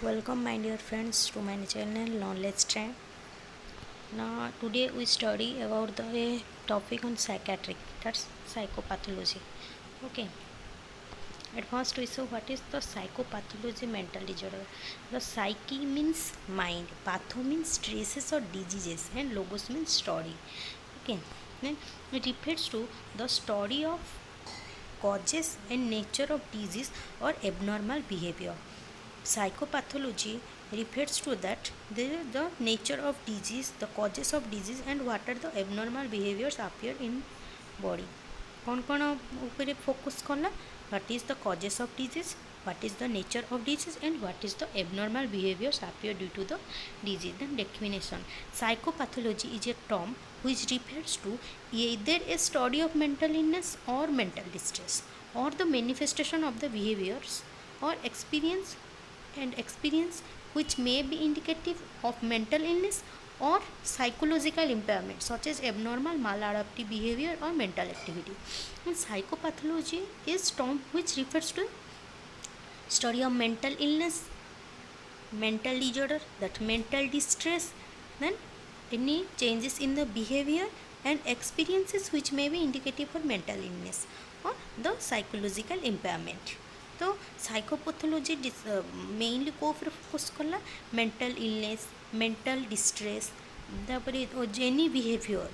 Welcome my dear friends to my channel Knowledge Train. Now today we study about the topic on psychiatric, that's psychopathology. Okay. At first we saw what is the psychopathology mental disorder. The psyche means mind, patho means traces or diseases, and logos means story. Okay. Then it refers to the story of causes and nature of disease or abnormal behavior. Psychopathology refers to that the nature of disease, the causes of disease, and what are the abnormal behaviors appear in body. कौन ऊपर focus कला what is the causes of disease, what is the nature of disease, and what is the abnormal behaviors appear due to the disease. Then definition: psychopathology is a term which refers to either a study of mental illness or mental distress, or the manifestation of the behaviors or experience which may be indicative of mental illness or psychological impairment such as abnormal maladaptive behavior or mental activity. And psychopathology is term which refers to study of mental illness, mental disorder, that mental distress, then any changes in the behavior and experiences which may be indicative for mental illness or the psychological impairment. तो psychopathology mainly को focus कला mental illness, mental distress, तापर any behaviour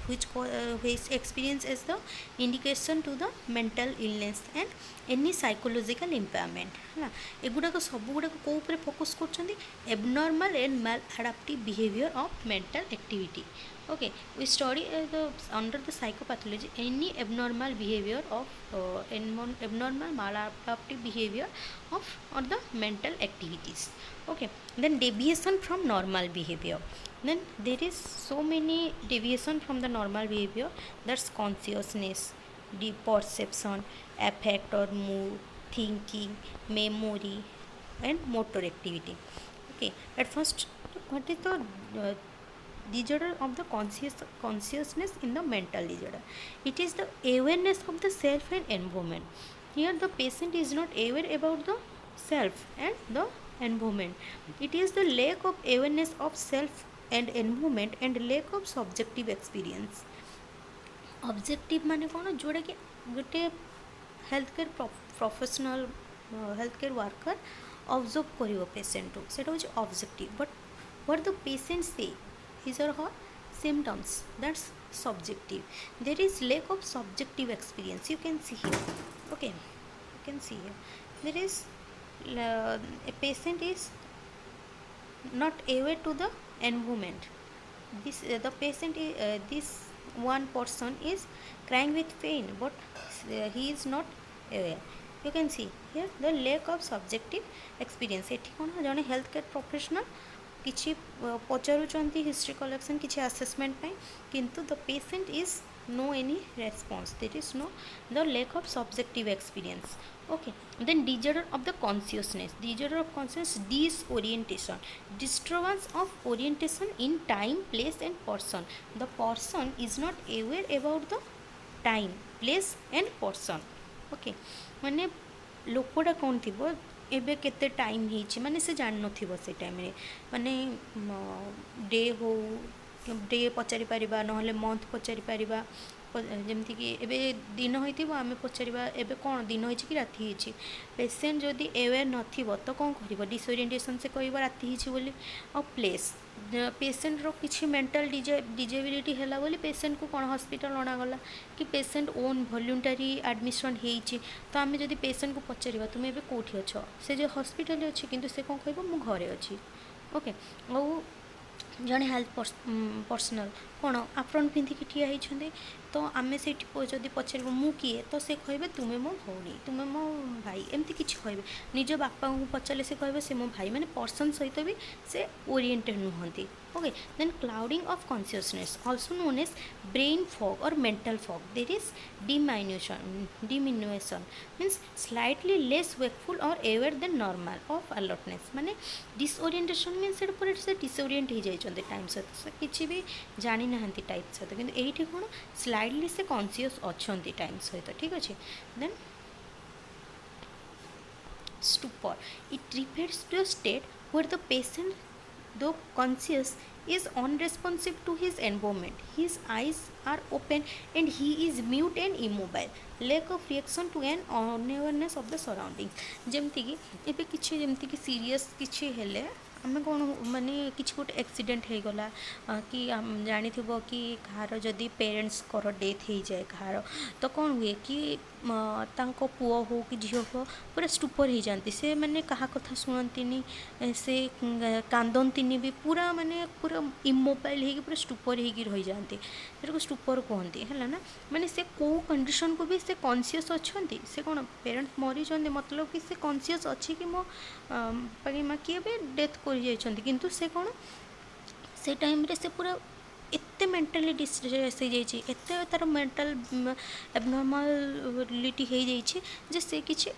which experience as the indication to the mental illness and any psychological impairment है एगुड़ाक सब गुड़ाक कौ focus कर abnormal and maladaptive behaviour of mental activity. Okay, we study under the psychopathology any abnormal behavior of abnormal maladaptive behavior of or the mental activities. Okay, then deviation from normal behavior. Then there is so many deviation from the normal behavior, that's consciousness, deep perception, affect or mood, thinking, memory, and motor activity. Okay, at first what is the disorder of the consciousness in the mental disorder? It is the awareness of the self and environment. Here the patient is not aware about the self and the environment. It is the lack of awareness of self and environment and lack of subjective experience. Objective माने कौन जोड़ा कि गोटे health care professional health care worker observe कर patient को सेटा हूँ objective. But what the patient से his or her symptoms, that's subjective. There is lack of subjective experience, you can see here. Okay, you can see here there is a patient is not aware to the environment. This the patient is, this one person is crying with pain, but he is not aware. You can see here the lack of subjective experience. एठी कोन जने health care professional किसी पचारुचंती history collection किसी assessment पे, किंतु the patient is no any response, that is no the lack of subjective experience. Okay, then disorder of the consciousness. Disorder of consciousness, disorientation, disturbance of orientation in time, place and person. The person is not aware about the time, place and person. Okay, माने लोकटा कौन थी एबे केते time ही माने से जान नथिबो से टाइम रे माने डे हो डे पचारि पारिबा नहले मंथ पचारि पारिबा जमती कि एबे दिन होइथिबो आमे पचारिबा एबे कोन दिन होइछि कि राति होइछि. पेशेंट जदि अवेयर नथिबो तो कोन करिबो डिसओरिएंटेशन से कहबो राति होइछि बोली. और प्लेस पेशेंट रो किछि मेंटल डिजेबिलिटी हैला बोली पेशेंट को कोन हॉस्पिटल अणागला कि पेशेंट ओन वॉलंटरी एडमिशन हेइछि. तो आमे जदि पेशेंट को पचारिबा तुमे एबे कोठी अछ, से जे हॉस्पिटल अछि किंतु से कोन कहबो मु घरे अछि. ओके, और जड़े हेल्थ पर्सनल कौन आप्रन पिंधिकी ठिया होती तो आम से जदि पचार मु किए तो से कहे तुम्हें मो भौणी, तुम्हें मो भाई, एमती किसी कहे निज बापा को पचारे से कहे से मो भाई, मैंने पर्सन सहित भी से ओरिएंटेड नुहति. Okay, then clouding of consciousness also known as brain fog और mental fog. There is diminution means slightly less wakeful और aware than normal of alertness. माने डिसओरिएंटेशन मीन्स से डिसओरिएंट हो जाइछन्ते टाइम सहित किसी भी जानी ना टाइप सहित, किंतु एठी कोन स्लाइडली से कॉन्शियस अच्छा टाइम सहित. ठीक अच्छे, then stupor. It refers to a state where the patient, though conscious, is unresponsive to his environment. His eyes are open and he is mute and immobile. Lack of reaction to an unawareness of the surroundings. ଯେମିତି କି ଏବେ କିଛି ଯେମିତି କି serious କିଛି ହେଲେ ଆମେ କ'ଣ ମାନେ କିଛି ଗୋଟେ ଆକ୍ସିଡେଣ୍ଟ ହେଇଗଲା କି ଜାଣିଥିବ କି କାହାର ଯଦି ପେରେଣ୍ଟସ୍ଙ୍କର ଡେଥ୍ ହେଇଯାଏ କାହାର ତ କ'ଣ ହୁଏ କି ତାଙ୍କ ପୁଅ ହଉ କି ଝିଅ ହଉ ପୁରା ଷ୍ଟୁପର୍ ହେଇଯାଆନ୍ତି ସେ ମାନେ କାହା କଥା ଶୁଣନ୍ତିନି ସେ କାନ୍ଦନ୍ତିନି ବି ପୁରା ମାନେ ପୁରା ଇମୋବାଇଲ୍ ହେଇକି ପୁରା ଷ୍ଟୁପର୍ ହେଇକି ରହିଯାଆନ୍ତି ସେଟାକୁ ଷ୍ଟୁପର୍ କୁହନ୍ତି ହେଲା ନା ମାନେ ସେ କେଉଁ କଣ୍ଡିସନ୍କୁ ବି ସେ କନସିୟସ୍ ଅଛନ୍ତି ସେ କ'ଣ ପେରେଣ୍ଟସ୍ ମରିଛନ୍ତି ମତଲବ କି ସେ କନସିୟସ୍ ଅଛି କି ମୋ ବାକି ମା କିଏ ବି ଡେଥ୍ କରିଯାଇଛନ୍ତି କିନ୍ତୁ ସେ କ'ଣ ସେ ଟାଇମ୍ରେ ସେ ପୁରା ଏତେ ମେଣ୍ଟାଲି ଡିଷ୍ଟ୍ରେସ୍ ହେଇଯାଇଛି ଏତେ ତା'ର ମେଣ୍ଟାଲ ଏବନର୍ମାଲିଟି ହେଇଯାଇଛି ଯେ ସେ କିଛି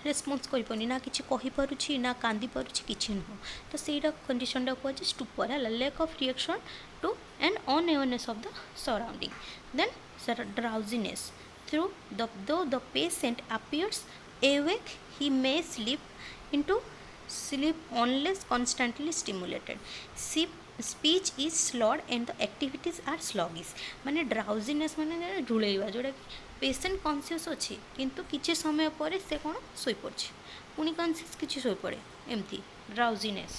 ରେସ୍ପନ୍ସ କରିପାରୁନି ନା କିଛି କହିପାରୁଛି ନା କାନ୍ଦି ପାରୁଛି କିଛି ନୁହଁ ତ ସେଇଟା କଣ୍ଡିସନ୍ଟା କୁହାଯାଏ ଷ୍ଟୁପର୍ ହେଲା lake of reaction to an unawareness of the surrounding then drowsiness through though the patient appears awake he may slip into sleep unless constantly stimulated. Speech is slurred and the activities are sluggish. माने drowsiness माने ढुलैवा जोटा patient conscious अच्छी किंतु किसी समय पर से कौन शोई पड़े पुणी कॉन्शियस किसी शोई पड़े एमती ड्राउजीनेस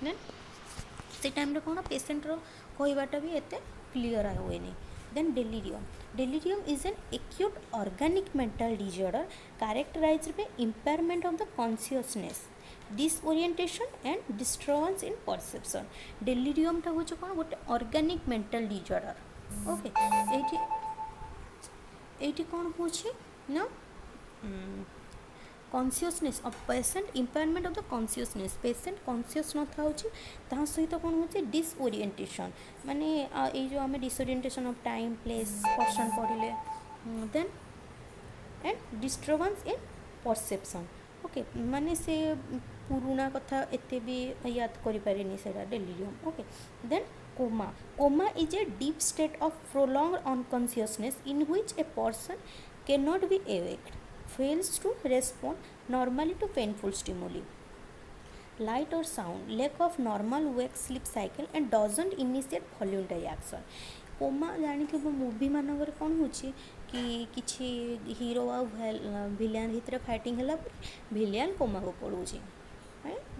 देन से टाइम कौन पेशेंट कहवाटा भी एत क्लीयर हुए नहीं. Then delirium. Delirium is an acute organic mental disorder characterized by impairment of the consciousness, disorientation and disturbance in perception. Delirium टा होचे कोन गोटे organic mental disorder. Okay. एटी कोन होचे ना consciousness of patient impairment of the consciousness patient conscious न था ता सहित कौन हो डिसओरिएंटेशन माने ये जो आम disorientation of time place person पढ़ले then and disturbance in perception okay माने से पुराना कथा एते भी याद करि पारेनी सेरा delirium okay then coma is a deep state of prolonged unconsciousness in which a person can not be awaked fails to respond normally to painful stimuli, light or sound, lack of normal wake sleep cycle and doesn't initiate voluntary action. Coma जानी कि movie मानक कौन हो कि किसी hero आ भिलियन भितर फाइटिंग है भिलियन कोमा को पड़ोची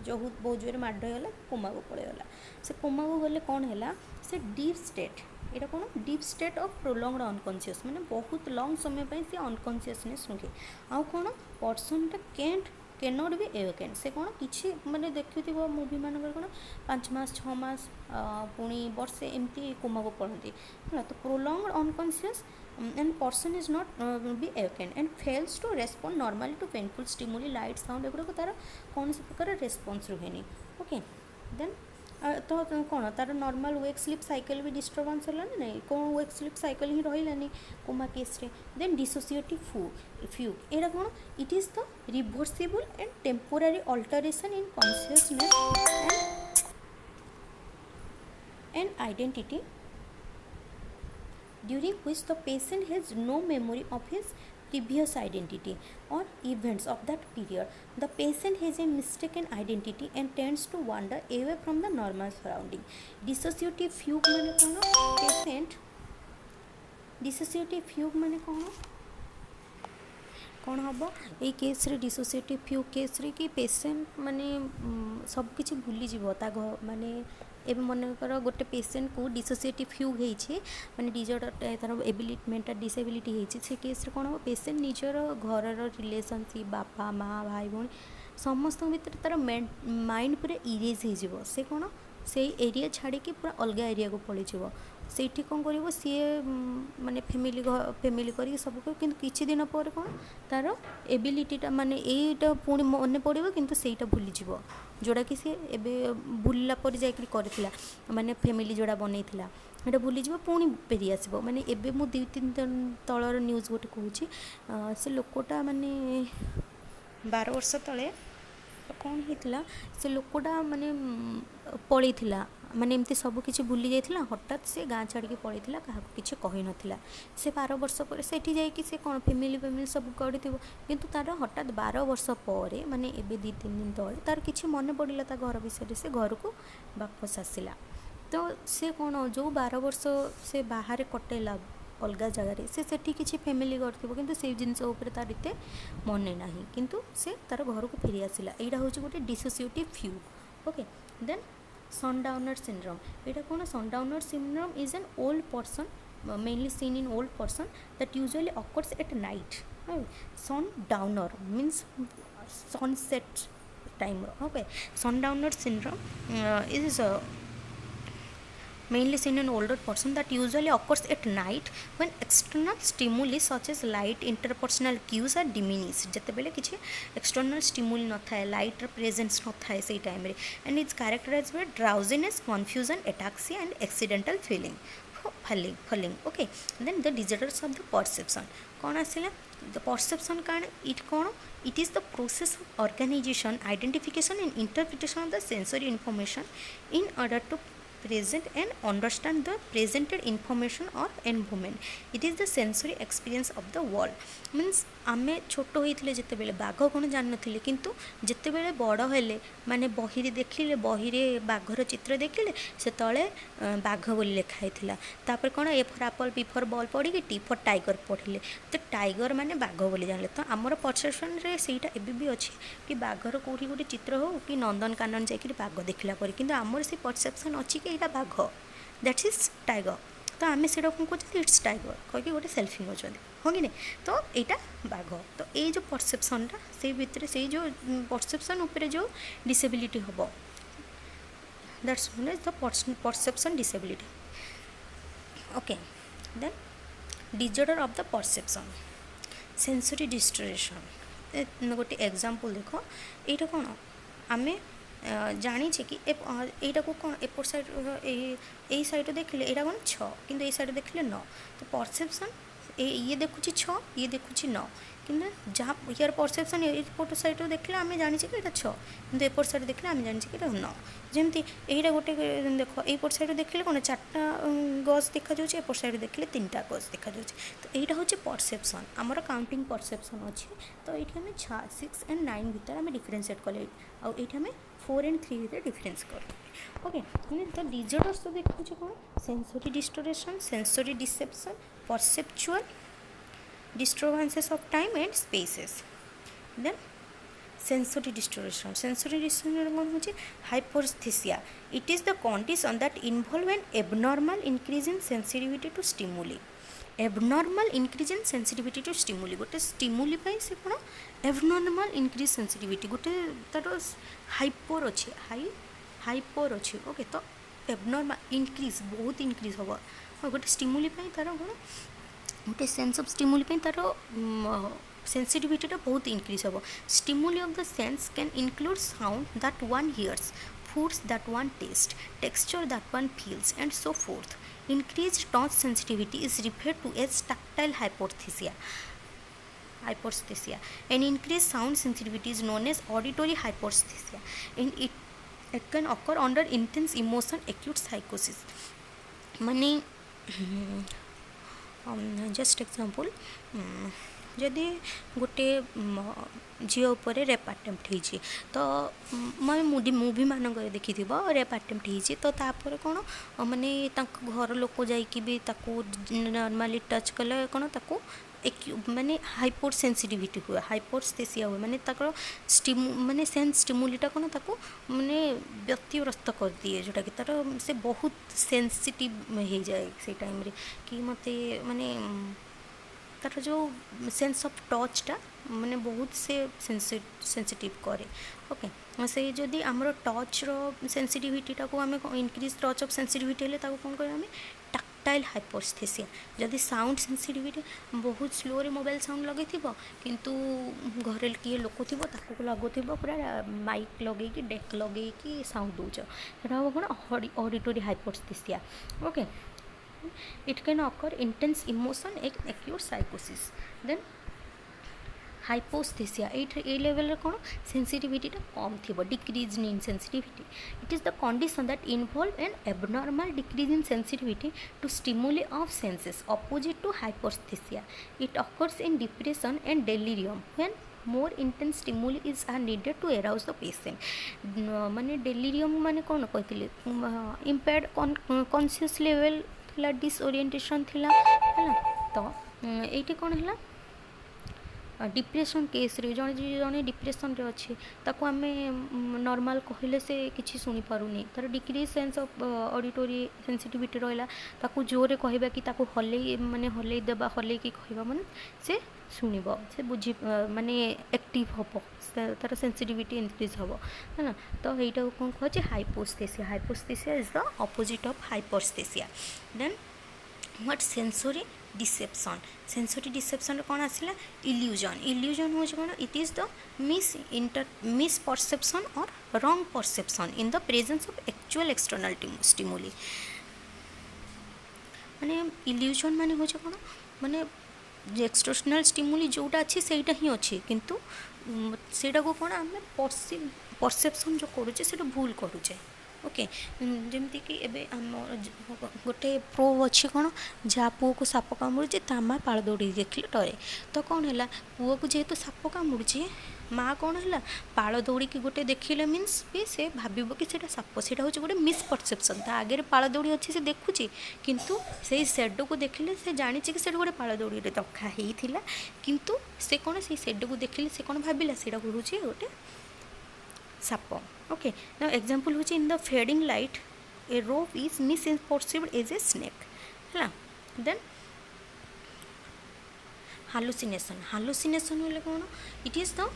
जो बहुत जोर माड़ होगा कोमा को पड़ेगा से कोमा को गले कौन है से डीप स्टेट यहाँ कौन deep state of prolonged unconscious मैंने बहुत लॉन्ग समय पे से अनकॉन्शियसनेस रुके आउ कौन पर्सनटा कैन नॉट बी एवेकेंड से कौन किसी माने देखुव मूवी मानक कौन 5 मास 6 मास पुणी वर्षे एमती कोमा को पड़ती है तो prolonged unconscious and person is not be awakened and fails to respond normally to painful stimuli light sound एगुड़ा तार कौन से प्रकार रेस्पॉन्स रुहेनी ओके देन तो कौन तार नॉर्मल वेक स्लीप साइकिल भी डिस्टर्बेंस है ना नहीं कौन वेक स्लीप साइकिल ही रही कोमा केस रे देन डिसोसिएटिव फ्यूग एरा कौन it is the reversible and temporary alteration in consciousness and identity during which the patient has no memory of his previous identity or events of that period. The patient has a mistaken identity and tends to wander away from the normal surrounding. Dissociative fugue माने कौन patient dissociative fugue माने कौन हम ये case रे dissociative फ्यूग case रे कि patient माने सब किछि भूली जीवो ता माने एवं मनकर गोटे पेशेंट को डिसोसिएटिव फ्यूग होती माने डिजॉर्डर तार एबिलिटी मेंटल डिसेबिलिटी होती से केस कौन हम पेशेंट निजर घर रिलेशनशिप बापा माँ भाई भौणी समस्त भितर तार माइंड पूरा इरेज हो से कौन से एरिया छाड़ी पूरा अलग एरिया को पलि ସେଇଠି କ'ଣ କରିବ ସିଏ ମାନେ ଫ୍ୟାମିଲି କରିକି ସବୁ କରିବ କିନ୍ତୁ କିଛି ଦିନ ପରେ କ'ଣ ତା'ର ଏବିଲିଟିଟା ମାନେ ଏଇଟା ପୁଣି ମନେ ପଡ଼ିବ କିନ୍ତୁ ସେଇଟା ଭୁଲିଯିବ ଯେଉଁଟାକି ସିଏ ଏବେ ଭୁଲିଲା ପରେ ଯାଇକରି କରିଥିଲା ମାନେ ଫ୍ୟାମିଲି ଯେଉଁଟା ବନେଇଥିଲା ସେଇଟା ଭୁଲିଯିବ ପୁଣି ଫେରି ଆସିବ ମାନେ ଏବେ ମୁଁ 2-3 ଦିନ ତଳର ନ୍ୟୁଜ୍ ଗୋଟେ କହୁଛି ସେ ଲୋକଟା ମାନେ 12 ବର୍ଷ ତଳେ कौन होता से लोकटा माने पलि माने एमती सब किसी भूली जाता हठात से गाँ छाड़ी पलि क्या किसी कही नाला से 12 वर्ष पर से से कौन फैमिली फैमिली सब गढ़ी किंतु तार हठात 12 वर्ष पर माने एबे 2-3 दिन तले तार किसी मन पड़ा ता घर विषय से घर को वापस आसला तो से कौन जो 12 वर्ष से बाहर कटेला अलग जगार से किसी फैमिली कर से जिनस तार एत मन ना किंतु से तार घर को फेरी आसला यहाँ हूँ गोटे dissociative fugue okay then sundowner syndrome यहाँ कौन sundowner syndrome is an old person mainly seen in old person that usually occurs at night sundowner means sunset time okay sundowner syndrome is mainly seen in older person that usually occurs at night when external stimuli such as light interpersonal cues are diminished जेतेबेले किसी external stimuli न थाए light र presence न थाए से time रे and it's characterized by drowsiness confusion ataxia and accidental falling okay then the disorders of the perception कौन आसिला the perception कारण it कौन it is the process of organization identification and interpretation of the sensory information in order to present and understand the presented information or environment it is the sensory experience of the world means आमे छोट होइथिले जते बेले बाघ कोन जान नथिले किंतु जते बेले बड़ हेले माने बही रे देखिले बही रे बाघर चित्र देखिले से तळे बाघ बोली लिखा हैथिला तापर कोन A for apple B for ball पड़ी कि टी फॉर टाइगर पढ़िले तो टाइगर माने बाघ बोली जानले तो हमर परसेप्शन रे सेटा एबे भी अछि कि बाघर कोठी गोटे चित्र हो कि नंदनकानन जाय कि बाघ देखला पर किंतु हमर से परसेप्शन अछि कि एटा बाघ दैट इज टाइगर तो आम से कौन कहते इट्स टाइगर कहीकि गोटे सेल्फी नौ हाँ कि नहीं तो यहाँ बाघ तो ये जो परसेप्शनटा से भितर से जो परसेप्शन उपरे जो डिसेबिलिटी हम that's known as the perception disability okay then disorder of the perception sensory distortion गोटे एग्जांपल देख यहाँ कौन आम जाचे कि यहाँ को कौन एपट साइड यही साइड देखिले यहाँ कौन 6 किंतु ये साइड देखिले 9 तो परसेप्शन ये देखुची 6 ये देखुची 9 कि जहाँ यार परसेप्शन एपट साइड देखिले आम जाने कि यहाँ 6 किंतु एपट साइड देखिले आम जाने कि 9 जमती यहाँ गोटे देख एपट साइड देखिले कौन 4टा गज देखा जाए एपट साइड देखिले 3टा गज देखा जाए तो यहाँ हूँ परसेप्शन आमर काउंटिंग परसेप्शन अच्छे तो ये आम 6 एंड 9 भितर आम डिफरेन्सीएट कले आम 4 and 3 भितर डिफरेन्स कर ओके तो डिजॉर्डर्स तो देखुचे कौन sensory distortion sensory deception perceptual disturbances of time and spaces then sensory distortion कौन हो hypoesthesia it is the condition that involve an abnormal increase in sensitivity to stimuli abnormal increase in sensitivity to stimuli गोटे stimuli से कौन abnormal increase sensitivity गोटे तार hyper अच्छे hyper अच्छे okay तो एबनॉर्मल इंक्रीज बहुत इंक्रीज हम गोटे स्टिमुली तार कौन गोटे सेंस ऑफ स्टिमुली तार सेंसिटिविटी बहुत इंक्रीज हम stimuli of the sense can include sound that one hears foods that one tastes, texture that one feels, and so forth. Increased touch sensitivity is referred to as tactile hypoesthesia. And increased sound sensitivity is known as auditory hypoesthesia. And it can occur under intense emotion acute psychosis. Mane just example जदि गोटे झील उपर rape आटेम्प्ट होती तो मैं movie मानक देखी rape आटेम्प्ट होती तो तापर कौन माने घर लोक जाकि नॉर्मली टच कले कौन ताको माने हाइपोर सेंसिटिविटी हुए हाइपोस्थेसिया हुए माने ताकर माने सेंस स्टिमुलीटा कौन ताको माने व्यतिग्रस्त कर दिए जोटा कि तार से बहुत सेंसिटिव हो जाए से टाइम रे कि मते माने तार जो सेंस ऑफ टचटा माने बहुत से सेंसिटिव करे ओके से जदि आमर टच रो सेंसिटिविटीटा को आम इंक्रीज टच ऑफ सेंसिटिविटी हेले ताको कौन करें टैक्टाइल हाइपोस्थेसिया जदि साउंड सेंसिटिविटी बहुत स्लो रे मोबाइल साउंड लगे किंतु घरे किए लोक थी लगुव पूरा माइक लगे डेक लगे साउंड दूच हम कौन auditory hypoesthesia okay it can occur intense emotion and acute psychosis then hypoesthesia ए लेवल रे कौन सेंसिटिविटी कम थी decrease in sensitivity it is the condition that involve an abnormal decrease in sensitivity to stimuli of senses opposite to hypoesthesia it occurs in depression and delirium when more intense stimuli is are needed to arouse the patient माने delirium माने कौन कहते impaired conscious level थिला disorientation थिला है तो ये कौन है डिप्रेशन केस रे जड़े जड़े डिप्रेशन रे अच्छे ताको आम नॉर्मल कहले से किसी शुणी पारुनी तार decrease sense of auditory sensitivity रहा ताको जोरे कहबा कि ताको हले माने हले देबा हले कि कहबा माने से शुणव से बुझी माने एक्टिव हम तार सेंसिटिविटी इंक्रीज हम है ना तो यहाँ कौन कहे hypoesthesia hypoesthesia is the opposite of hyperesthesia then what sensory deception sensory deception कौन आसला इल्यूजन इल्यूजन हो कौन it is the misperception और wrong perception in the presence of actual external stimuli माने इल्यूजन माने हो कौन माने एक्सटर्नल स्टिमुली जोटा अच्छी सेटा ही अच्छी किंतु सेटा को कौन आम परसेप्शन जो करुचे से भूल करुचे ओके जमती कि एबे आम गोटे प्रो अच्छी कौन जहाँ पुओ को साप कामुड़ी ता माँ पाड़ दौड़ी देखिले डरे तो कौन है पुओ को जेहेतु साप कामुड़ी माँ कौन है पाड़ दौड़ी की गोटे देखिले मीन्स भी से भाव कि साप से गोटे मिस परसेप्शन ता आगे पाड़ दौड़ी अच्छी से देखुची किंतु से सेड को देखिले से जानी कि से गोटे पाड़ दौड़ी रखा होता किंतु से कौन से सेड को देखिले से कौन भाविला से गोटे साप ओके नाउ एग्जांपल होची in the fading light a rope is misperceived as a snake है देन हालुसिनेशन हालुसिनेशन होले कौन it is the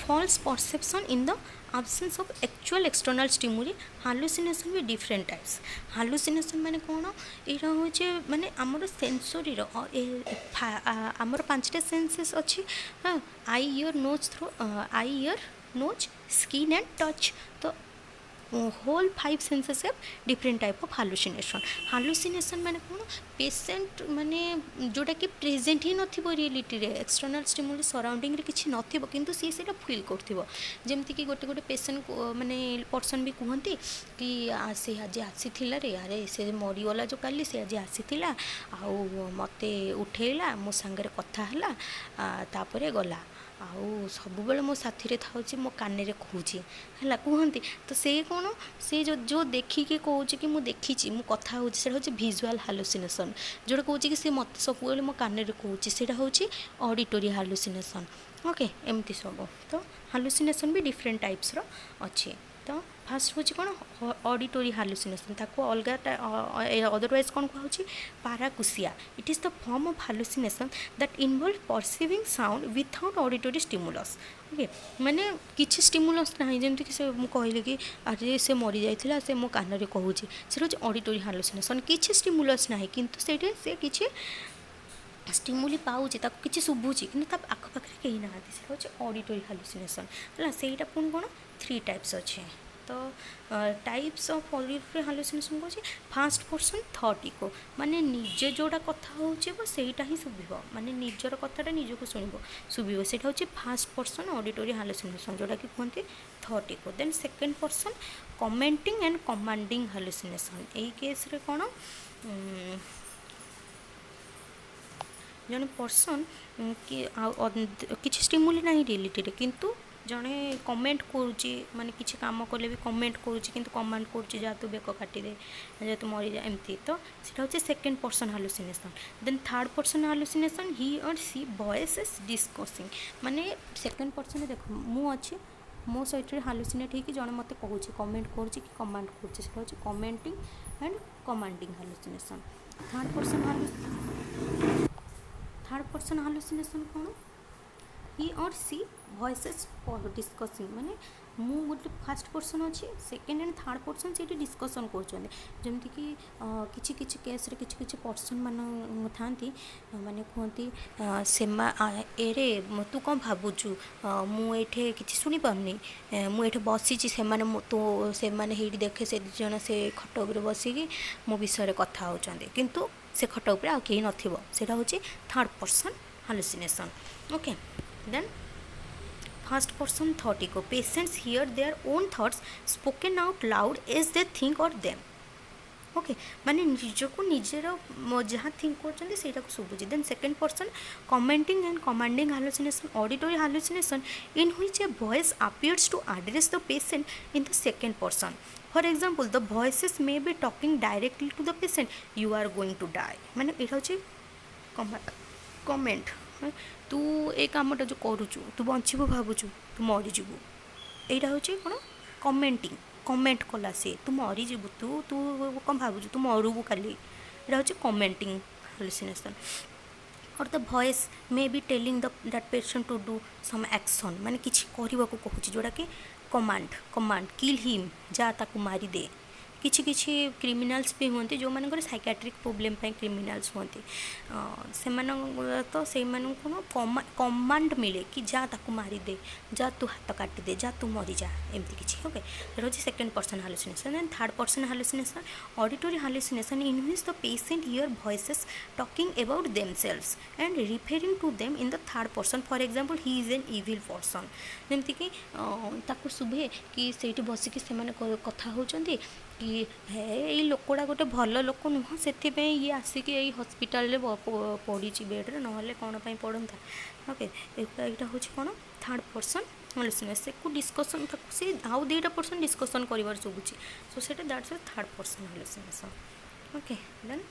false perception in the absence of actual external stimuli hallucination भी different types hallucination माने कौन यहाँ हूँ माने आमर सेंसरी आमर 5टा सेंसेस अच्छी हाँ eye ear nose through eye ear nose skin and touch तो whole 5 senses have different type of hallucination माने कौन पेशेंट माने जोटा कि प्रेजेंट ही नथिबो रियलिटी रे एक्सटर्नल स्टिमुली सराउंडिंग रे किछि नथिबो किंतु सी सेटा फील करथिबो जेमति कि गोटे गोटे पेशेंट माने पर्सन भी कहंती कि से आज आसीथिला रे अरे से मरी गला जो काली से आज आसीथिला आ मते उठेला मो संगे कथा हला तापरे गला आउ सब बेले मो साथी रे थाउची मो काने रे कहूची हला कहंती तो से कौन से जो देखिकी कहूँ कि मुझे देखी मु कथा हो भिजुआल हालुसिनेशन जोटा कहूँ कि सी मत सब बेले मो काने रे कहूँ से हूँ ऑडिटरी हालुसिनेशन ओके एमती सब तो हालुसिनेशन भी डिफरेंट टाइप्स रो अच्छी तो फास्ट हूँ कौन ऑडिटरी हालुसिनेशन ताको अलग अदरवाइज कौन कहूँ paracusia it is the form of hallucination that involve perceiving sound without auditory stimulus okay माने किछि स्टिमुलस ना जमती कि से मु कहले कि अरे से मरी जाइथिला से मो कान रे कहूँ से ऑडिटरी हालुसिनेशन किछि स्टिमुलस ना किंतु सेठे से किछि स्टिमुली पाऊँच ताको किछि शुभुची कि आखपाखे कहीं ना से ऑडिटरी हालुसिनेशन है सेटा पुणी कौन 3 टाइप्स अच्छे तो टाइप्स ऑफ ऑडिटरी हालुसिनेशन कौन फास्ट पर्सन थॉट इको माने निजे जोड़ा कथा हो सेटा ही शुभ माने निजर कथाटा निजको शुभ से फास्ट पर्सन ऑडिटरी हालुसिनेशन जोड़ा कि कहते thought echo then second person commenting and commanding hallucination यही केस रे कौन जन पर्सन कि स्टिमुली ना रियलिटी रे किंतु जड़े कमेंट करुच्ची माने किसी काम कले भी कमेंट करुच्ची किंतु कमांड करुच्ची जहाँ तू बेक काटी दे जहाँ तू मरी जा एमती तो सीटा हूँ second person hallucination then third person hallucination he और सी वॉइस इज डिस्कसिंग माने सेकेंड पर्सन देख मु अच्छी मो सहित हालुसिनेट होगी जड़े मत कहूँ कमेंट करुच्ची कि कमांड करुच्ची सीटा हूँ commenting and commanding hallucination third person hallucination कौन ही और सी वॉइसेस डिस्कसिंग माने मु गोटे फास्ट पर्सन अच्छी सेकेंड एंड थर्ड पर्सन से डिस्कसन करमती कि किसी किसी केस रे किसी किसी पर्सन मान था माने कहती एरे तू कौन भावुचु मुझे कि शुणी पारनी मुझे बसी तो से देखे से जन से खट उपर बसिकी मो विषय कथा होती किंतु से खट उपर आ कहीं नथिबो सेटा होची third person hallucination okay Then first person thought echo. Patients hear their own thoughts spoken out loud as they think or them. Okay माने निजको निजर जहाँ थिंक कर शुभुची. Then second person commenting and commanding hallucination. Auditory hallucination in which a voice appears to address the patient in the second person. For example the voices may be talking directly to the patient. You are going to die. माने यहाँ हूँ comment. तू ए कामटा जो करुचु तू बचबू भावुचु तू मरीजु. यहाँ हूँ कौन कमेंटिंग. कमेंट कला सी तू मरीजु तू तू कौन भावुचु तू मरुबू काली. यहाँ हूँ कमेंटिंग हालुसिनेशन. और the voice may be telling that patient to do some action. माने किसी करने को कहूँ जोटा कि कमांड किल हिम जा ताकू मारी दे. किछि किछि क्रिमिनाल्स भी होती जो मानकर साइकाट्रिक प्रोब्लेम पे क्रिमिनाल्स होती से तो से कमांड मिले कि जा ताकू मारी दे जा तू हाथ काटी दे जा तू मरी जा एमती किछि. Okay that was second person hallucination. And third person hallucination auditory hallucination in which the patient hear voices talking about themselves and referring to them in the third person. For example he is an evil person. जेमती कि ताकू शुभे कि सेठी बसिकी सेमाने कथा होचंती कि हे लोकड़ा गोटे भल लोक नुह से ये आसिक हस्पिटाल पड़ी बेड्रे ना कौन पड़ता. ओके यहाँ हूँ कौन थर्ड पर्सन हालुसिनेशन. से डिस्कसन सी आउ दुईटा पर्सन डिस्कसन कर शुभुची. सो से that's third person hallucination. Okay then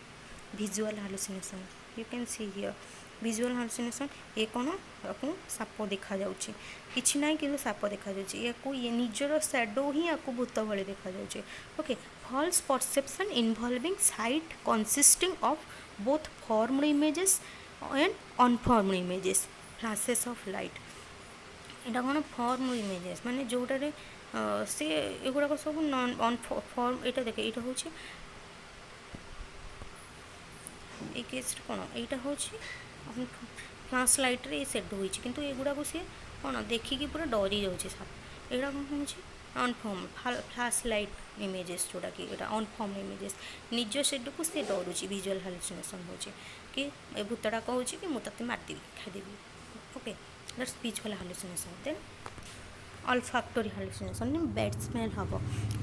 visual hallucination. You can see here visual hallucination. ये कौन आपको साप देखा जाऊँगी किसी ना कि साप देखा ये निजर सैडो ही आपको भूत भाई देखा जाऊँगी. Okay false perception involving sight consisting of both formed images and unformed images flashes of light. यहाँ कौन फॉर्म्ड इमेजेस माने जोटारे से एगुड़ाक सब नॉन फॉर्म. यहाँ देखे यहाँ हूँ ये केस कौन यहाँ हूँ फ्लैश लाइट रे सेड हो किंतु एगुड़ा को सी कौन देखिकी पूरा डरी जाऊँगी साप. यहाँ कौन हूँ अनफॉर्म फ्लैश लाइट इमेजेस जोटा कि अनफॉर्म इमेजेस निज सेड को सी डरुची. विजुअल हालुसिनेशन हो कि ए भूतटा कहूँ कि मुझे मारदेवी खाईदेवी. Okay that's visual hallucination. Then olfactory hallucination bad smell हम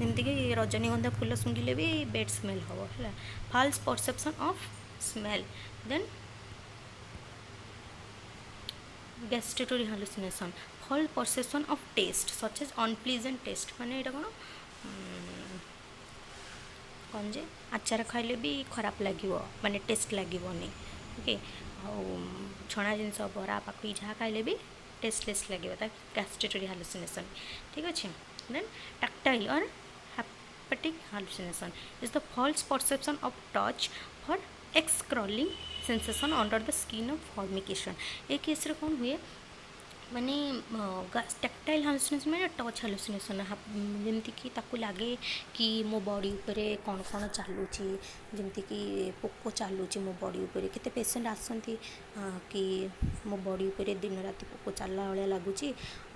जमीक रजनीगंधा फूल सुंघिले भी बैड स्मेल हम है. False perception of smell. Then gustatory hallucination false perception of taste such as unpleasant taste. माने यहाँ कौन जे आचार खाइले भी खराब लगे माने टेस्ट लगनी. ओके छणा जिनस बरा पाखी जहाँ खाइले भी टेस्टलेस लगे गैस्ट्रेटरी हालुसिनेशन. ठीक अच्छे. Then tactile or haptic hallucination is the false perception of touch for ex crawling sensation under the skin of formication. ए केस रे कौन हुए माने टैक्टाइल हालुसिनेशन मैंने टच हालुसिनेशन जमती कि ताकू लगे कि मो बॉडी उपरे कौन कौन चलुची जमती कि पोको चलुची मो बॉडी उपरे. केते पेशेंट आसती कि मो बॉडी उपरे दिन राति पोको चलला भाया लगुच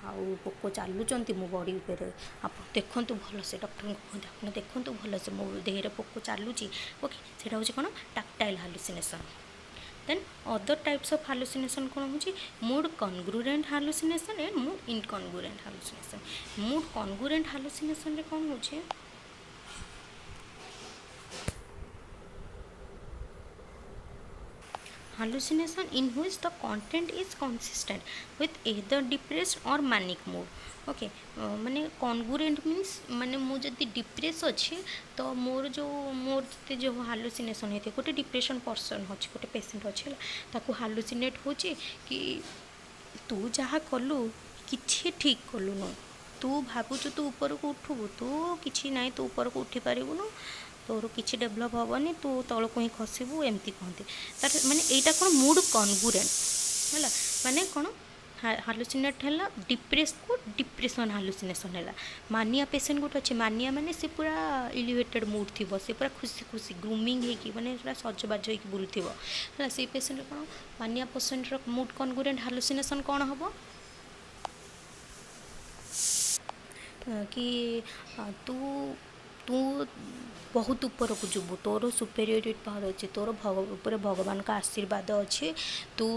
आउ पोको चलुंट मो बॉडी उपरे आप देखूँ भल से डॉक्टर को कहते आप देखूँ भल से मो देहरे पोको चलुची. ओके से हूँ कौन tactile hallucination. Then other types of hallucination कौन हो mood congruent hallucination and mood incongruent hallucination. Mood congruent hallucination रे कौन हो hallucination in which the content is consistent with either depressed or manic mood. Okay माने congruent means माने मु जदि depress अच्छे तो मोर जो हालुसिनेशन होते गोटे डिप्रेशन पर्सन अच्छे गोटे पेशेंट अच्छे ताकू हालुसिनेट हो कि तू जहाँ कलु कि ठीक कलु न तू भावुचु तू ऊपर को उठबू तू कि ना तू ऊपर को उठी पारूनु तोर किसी डेभलप हेनी तू तल को ही खसबू एमती कहते तार माने यहाँ कौन मूड कन्ग्रुएंट है माने कौन हालुसिनेट है डिप्रेस को डिप्रेशन हालुसिनेशन है. मानिया पेशेंट गोटे अच्छे मानिया माने से पूरा इलिवेटेड मूड थी से पूरा खुशी खुशी ग्रूमिंग होगी माने पूरा सजबाज होगी बुलूब है से पेशेंट कौन मानिया पेशेंट मूड कन्ग्रुएंट हालुसिनेशन कौन हम कि तू तू बहुत ऊपर को जीवु, तोर सुपेरियरिटी पावर अच्छे, तोर ऊपर भगवान का आशीर्वाद अच्छे, तू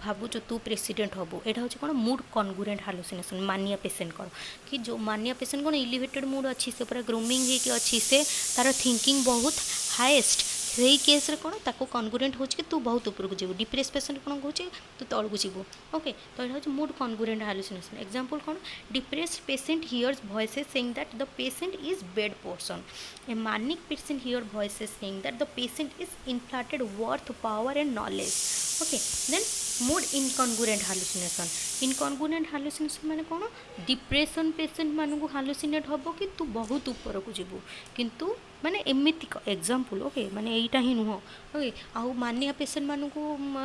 भावुच तू प्रेसिडेंट हबु। यहाँ हूँ कौन मूड कन्ग्रुएंट हालुसिनेशन मानिया पेसेंट कौन कि जो मानिया पेसेंट कौन इलिवेटेड मूड अच्छी से पूरा ग्रूमिंग होगी अच्छी से तार थिंकिंग बहुत हाएस्ट से केस रे कौन ताको कन्ग्रुएंट हो कि तू बहुत ऊपर को जीवु। डिप्रेस पेसेंट कौन कौन तू तल को जीवु। ओके तो यहाँ हूँ मूड कन्ग्रुएंट हालुसिनेशन। एग्जांपल कौन depressed patient hears voices saying that the patient is bad portion. A manic patient hear voices saying that the patient is inflated worth power and knowledge. Okay then mood incongruent hallucination. Incongruent hallucination माने कौन depression patient मानू हालुसिनेट हम कि तू बहुत ऊपर को जीवु किंतु माने एमती एग्जांपल। ओके माने यहीटा ही नुह। ओके आउ मानिया पेसेंट मानू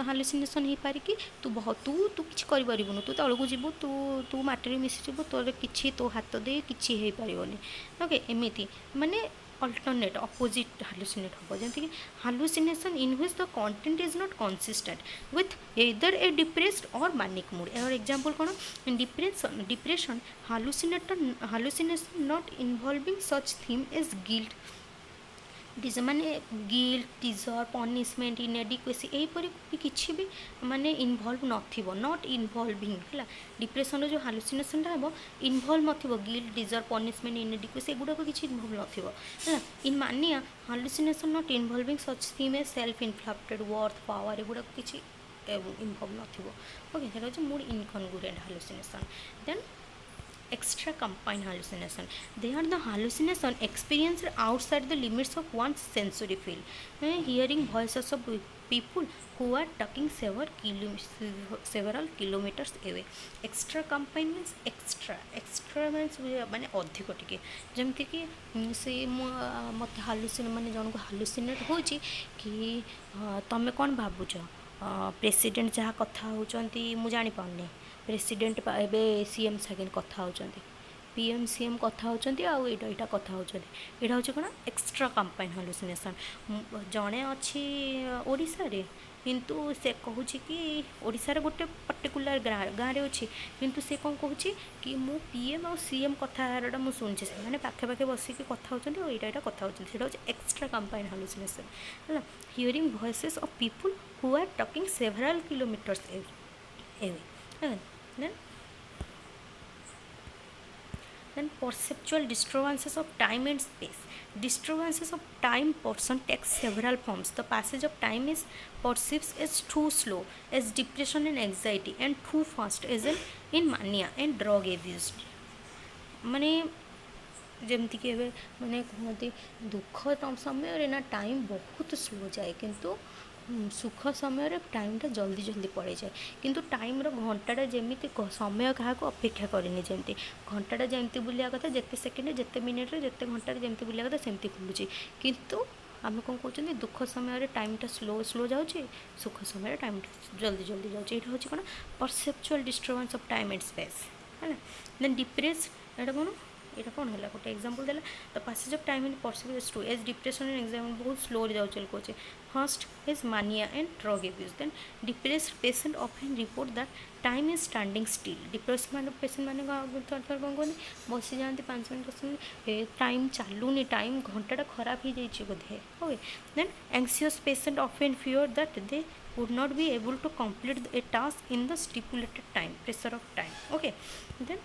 हालुसिनेशन हो पारे कि तू बहुत तू तू किसी करूँ तू तल को जीवु तू तू माटी मिशिजु तोर कि तो हाथ दे कि हो पारनी। ओके एमती माने अल्टरनेट अपोजिट हालुसिनेट हम जमीक hallucination in which the content is not consistent with either a depressed or manic mood. यार एग्जांपल कौन depression hallucination not involving such theme is guilt माने गिल्ट टीजर पनिशमेंट इनएडिक्वेसी यहीपर किसी भी माने involve not इनवल्विंग है। डिप्रेशन जो hallucination हम इनवल्व न गिल्ट टीजर पनिशमेंट इनएडिक्वेसी एगुड़ाक किसी इनवल्व है। In mania hallucination not involving such theme a self inflated worth power एगुड़ाक किसी इनवल्व न। ओके सेटा हूँ mood incongruent hallucination. Then extra combined hallucination, they are the hallucination experienced outside the limits of one's sensory field. Hearing voices of people who are talking several kilometers away. Extra combined means extra means माने अधिक टिके जमती कि से मत हालुसिन माने जन को हालुसिनेट हो कि तमें कौन भावुच प्रेसिडेंट जहाँ कथा होचंती मु जानी पाउनी प्रेसिडेंट एबे सीएम सागे कथा होचंती पीएम सीएम कथा होचंती आउ एटा कथा होचंती एटा होचे कोना एक्स्ट्रा कंपाइन हालुसिनेशन। जणे अछि ओडिसा रे किंतु से कहूँ कि ओडिसा गोटे पर्टिकुलर गाँव रे अच्छी किंतु से कौन कहूँ कि मु पीएम और सीएम कथाटा मुझे शुणी से मैंने पाखे पाखे बसिक कथा होचंती और एटा कथा होचंती सेटा होचे एक्स्ट्रा कंपाइन हालुसिनेशन है। Hearing voices of people who are talking several kilometres away. Then perceptual disturbances of time and space. Disturbances of time portion takes several forms. The passage of time is perceived as too slow as depression and anxiety and too fast as in mania and drug abuse. माने जमती कि माने कहते दुख समय ना time बहुत slow जाए किंतु सुख समय टाइमटा जल्दी जल्दी पड़े जाए किंतु टाइम घंटाटा जमी समय क्या अपेक्षा करनी जमी घंटाटा जमी बुलिया कथा जिते सेकेंड जिते मिनिट जिते घंटे जमी बुलिया कथा सेमती बुलूँ किंतु आम कौन कहते दुख समय टाइमटा स्लो स्लो जाऊँगी सुख समय टाइमटा जल्दी जल्दी जाऊँगी। ये हूँ कौन perceptual disturbance of time and space है। देन डिप्रेस एटा कौन यहाँ कौन है गोटे एग्जांपल देला the passage of time in perceive is to as depression and exam बहुत स्लो जाऊँचे कहे first is mania and drug abuse. Then depressed patient often report that time is standing still. Depress patient मैंने थर थर कौन कहते बसी जाती 5 मिनट 10 मिनट टाइम चलूनी टाइम घंटाटा खराब हो जाए बोधे। Okay then anxious patient often fear that they would not be able to complete a task in the stipulated time pressure of time. Okay then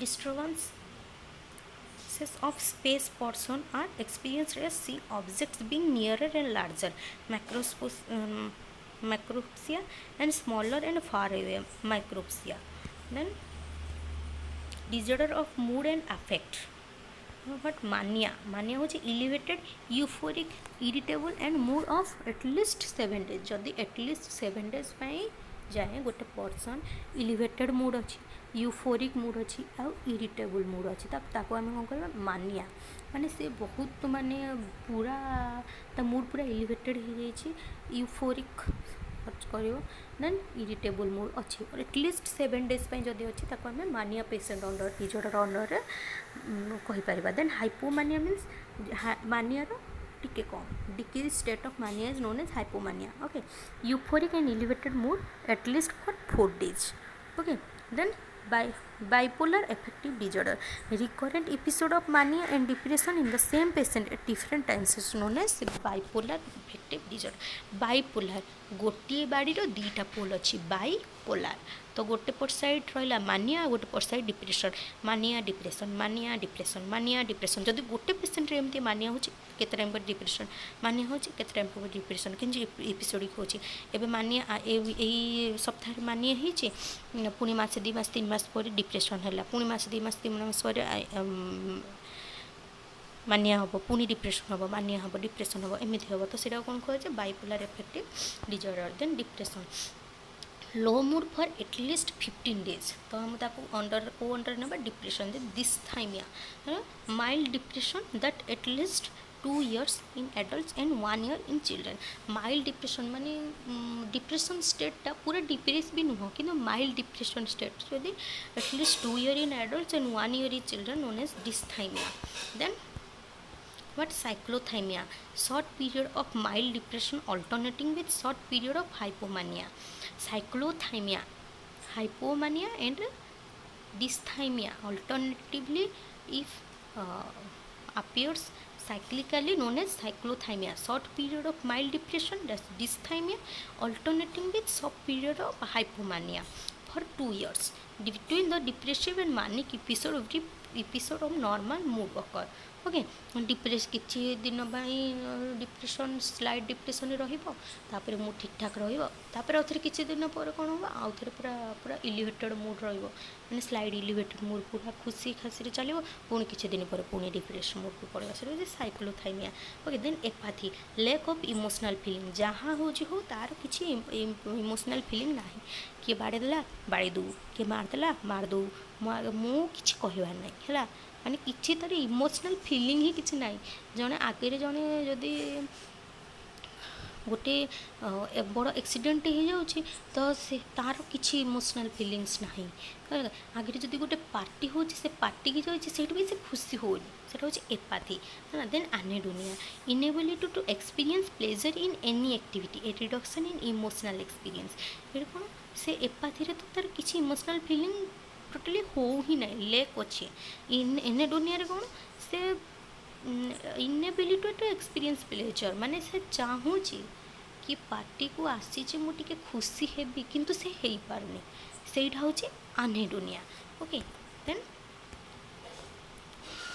disturbance of space portion are experienced as see objects being nearer and larger macropsia and smaller and far away micropsia. Then disorder of mood and affect. But mania हो elevated euphoric irritable and mood of at least 7 days जदि at least 7 days जाए गोटे person elevated mood अच्छी euphoric mood अच्छी आउ irritable mood अच्छी ताको आम कौन करवा मानिया माने से बहुत माने पूरा ता मूड पूरा इलिवेटेड हो जाइए यूफोरिक कर देन इरिटेबल मूड अच्छी और एटलिस्ट 7 days जदि अच्छी ताको आम mania patient under disorder under कहीपर। देन हाइपोमानिया मीन्स मानियार टिके कम decrease state of mania is known as hypomania. Okay euphoric and elevated mood at least for 4 days. Okay then by bipolar affective disorder, recurrent episode of mania and depression in the same patient at different times is known as bipolar affective disorder. bipolar गोटे बाड़ीर दीटा पोल अच्छी बाइपोलार तो गोटे पट side रहा मानिया गोटे पट side depression मानिया डिप्रेशन मानिया डिप्रेशन मानिया डिप्रेशन जदि गोटे पेसेंट एमती मानिया हो केते टाइम पर डिप्रेशन मानिया हो केते टाइम पर डिप्रेशन कि एपिसोडिक हो मानिया यही सप्ताह मानिया हो पुणी मसे 2 मास 3 मास पर डिप्रेशन है पुणी मसे 2 मास 3 मास पर मानिया हम पुणी डिप्रेशन हम मानिया हम डिप्रेशन हम एमती हम तो सीटा कौन कहे bipolar affective disorder then depression low mood for at least 15 days तो हम अंडर को अंडर ना depression dysthymia mild depression that at least 2 years in adults and 1 year in children. Mild depression माने डिप्रेशन स्टेटा पूरा डिप्रेस भी नुह कि माइल्ड डिप्रेशन स्टेट यदि at least 2 year in adults and 1 year in children known as dysthymia. Then what cyclothymia, short period of mild depression alternating with short period of hypomania. Cyclothymia, hypomania and dysthymia alternatively if appears cyclically known as cyclothymia. Short period of mild depression, that's dysthymia, alternating with short period of hypomania for 2 years. Between the depressive and manic episode of normal mood occur. Okay depress किछि दिन depression slide depression रहीपर mood ठीक ठाक रहीपर आउे किछि दिन पर कौन हम आउ थे पूरा पूरा इलिवेटेड मूड रही स्लाइड इलिवेटेड मूड पूरा खुशी खासी चलो पुणी किछि दिन पर पुणी डिप्रेस मूड को पड़ेगा से cyclothymia. Okay then apathy lack of emotional feeling जहाँ हो तार किछि इमोशनल फीलिंग ना किए बाड़ेदेला बाड़े दू किए मारदेला मार दू मु किछि कहबार ना है माने किछि तार इमोशनल फीलिंग ही किछि ना जने आगे जने जदि गोटे बड़ एक्सीडेंट हो जाऊँगी तो से तार किछि इमोशनल फीलिंग्स ना आगे जदि गोटे पार्टी हो से पार्टी की जाए से भी से खुशी होनी से एपाथी है then anhedonia inability to experience pleasure in any activity a reduction in emotional experience ये कौन से एपाथी तो तार किछि इमोशनल फीलिंग टोटली हो ही ना लेक अच्छे एनेडोनिया कौन से इनेबिलिटी टू एक्सपीरियंस प्लेजर माने से चाहूँगी कि पार्टी को आसी मुझे खुशी हेबी किंतु से हो पारनी सेटा हूँ anhedonia. Okay then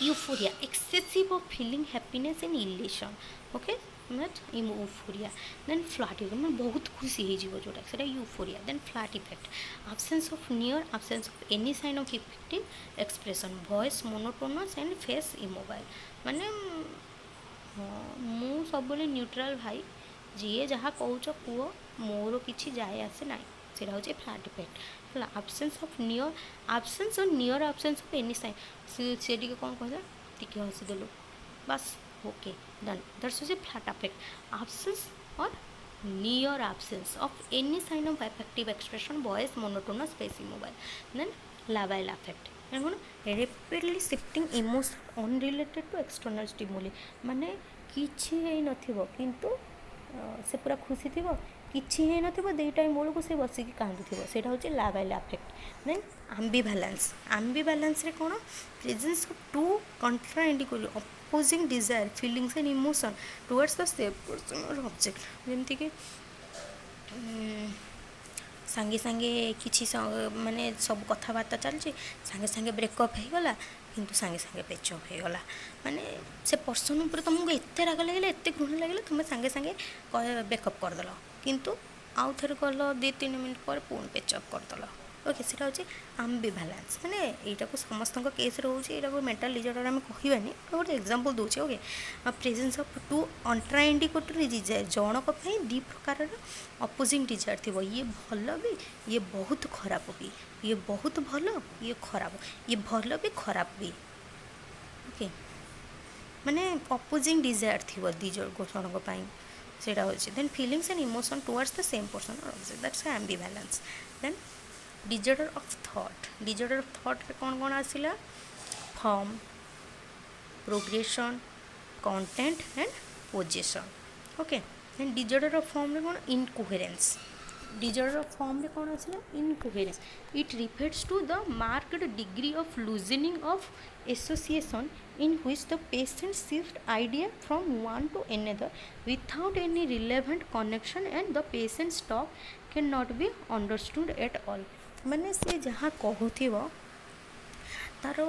euphoria excessive of feeling happiness and elation. Okay euphoria then flat affect बहुत खुशी हो जोटा से euphoria then flat affect absence of any sign of effective expression voice monotonous and face immobile माने मु सब neutral भाई जी जहाँ कौच पुओ मोर किसी जाए आसे ना से फ्लैट इफेक्ट है absence of near absence of any sign से कौन कहला टिके हसीदेलु बस okay done that's was a flat affect absence or near absence of any sign of affective expression voice monotonous face immobile. Then labile affect rapidly shifting emotion unrelated to external stimuli माने किछि है नथिबो किंतु से पूरा खुशी थिबो किछि है नथिबो दे टाइम बोल को से बसी की कांदुथिबो सेटा होचे लाबाइल अफेक्ट. देन एम्बिवैलेंस रे कोन presence of two contradictory opposing desire feelings and emotion towards the same person or object जेमती कि सांगे सांगे किछि माने सब कथबार्ता चलछि सांगे सांगे ब्रेकअप हो गला किंतु सांगे सांगे पेचअप हो गला माने से पर्सन ऊपर तुमको एते राग लगे एते घृणा लगे तुम सांगे सांगे ब्रेकअप करदेल किंतु आउ थे कल 2-3 मिनट पर पुणी पेचअप करदेल. ओके से एम्बिवैलेंस माने यहाँ को समस्त केस रोचे यहाँ मेंटल डिजॉर्डर आम कहबानी गोटे एग्जांपल दूचे. Okay presence of two contradictory desire जनक दी प्रकार अपोजिंग डिजायर थी ये भल भी ये बहुत खराब भी ये बहुत भल ये खराब ये भल भी खराब भी. ओके माने अपोजिंग डिजायर थी दी जनक सेटा होची. Then feelings and emotion towards the same person or object that's ambivalence. Then disorder of thought कौन कौन आसिला form progression content and possession. Okay then disorder of form रे कौन इनकोहेरेंस disorder form रे कौन आसला incoherence. It refers to the marked degree of loosening of association in which the patient shift idea from one to another without any relevant connection and the patient's talk cannot be understood at all. माने से जहाँ कहूथिबो तार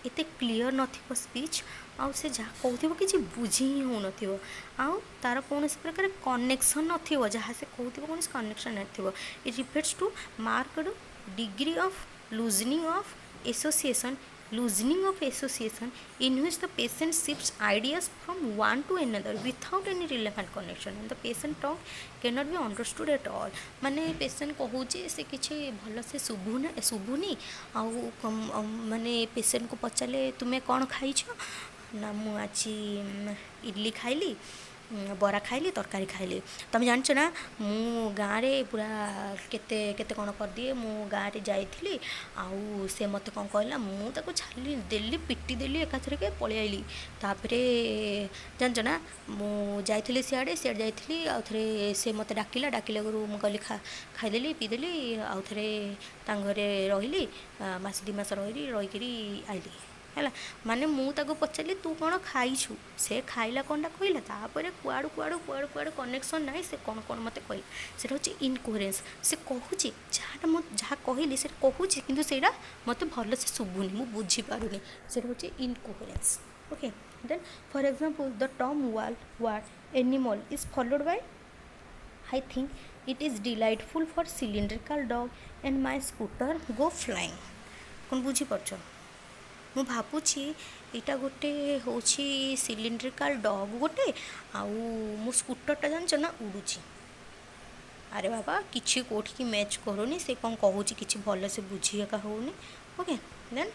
एते clear नथिबो speech आउ से जहाँ कहूथिबो किछि बुझी ही हो नथिबो आउ तार कौनसी प्रकार कनेक्शन नथिबो जहाँ से कहूथिबो कौनसी कनेक्शन नथिबो. It refers to marked degree of loosening of association in which the patient shifts ideas from one to another without any relevant connection and the patient talk cannot be understood at all. माने patient कहूचे से किसी भल से शुभुनी आउ माने patient को पचारे तुम्हें कौन खाइछ ना मु आज इडली खाइली बरा खाइली तरकारी खाइली तुम जानछ ना मु गाँव रे पूरा केते केते कौन कर दिए मु गाँव रे जाइथिली आउ से मते कौन कहला मु ताको छाली देली पिटी देली एकाथरे के पळि आइली तापरे जानछ ना मु जाइथिली सियाड़े जाइथिली आउ थरे से मते डाकिला गुरु मु कहली खाइदेली पीदेली आउ थरे तांगरे रहिली मास 2 मास रहिकरी आइली है माने मु ताको पचारि तू कौन खाइछु से खाइला कौनटा कहला तापर कुआड़ू कुआड़ू कुआड़ू कुआड़ू कनेक्शन ना से कौन कौन मत कहला से हूँ इनकोहेरेन्स से कहूँ जहाँ कहली से कहूँ कि मत भल से शुभुनी मु बुझीपारूनी से हूँ incoherence. Okay then for example the term word animal is followed by I think it is delightful for cylindrical dog and my scooter go flying. कौन बुझीपारछ मु भावुची यहाँ गोटे हूँ सिलिंड्रिकल डॉग गोटे आउ मो स्कूटरटा जानच ना उड़ूची. अरे बाबा किसी कौटी मैच करूनी से कौन कहूँ कि भल से बुझी एका होनी. Okay then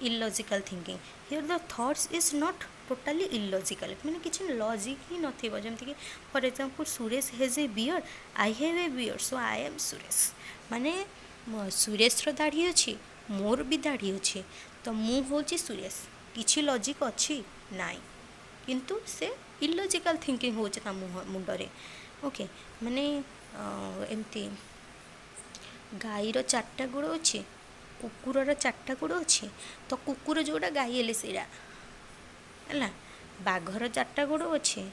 illogical thinking here the thoughts is not totally illogical मैंने किसी लॉजिक ही नथिबो जमती कि for example Suresh has a beard I have a beard so I am Suresh माने सुरेश दाढ़ी अच्छी मोर भी दाढ़ी अच्छी तो मु हूँ सुरेश किसी लॉजिक अच्छी नाई किंतु से इलॉजिकल थिंकिंग होता मुंडरे. ओके माने एमती गाईर 4टा गोड़ अच्छी कुकुरर 4टा गोड़ अच्छी तो कुकुर जोड़ा गाई हेले सेरा है बाघर 4टा गोड़ अच्छी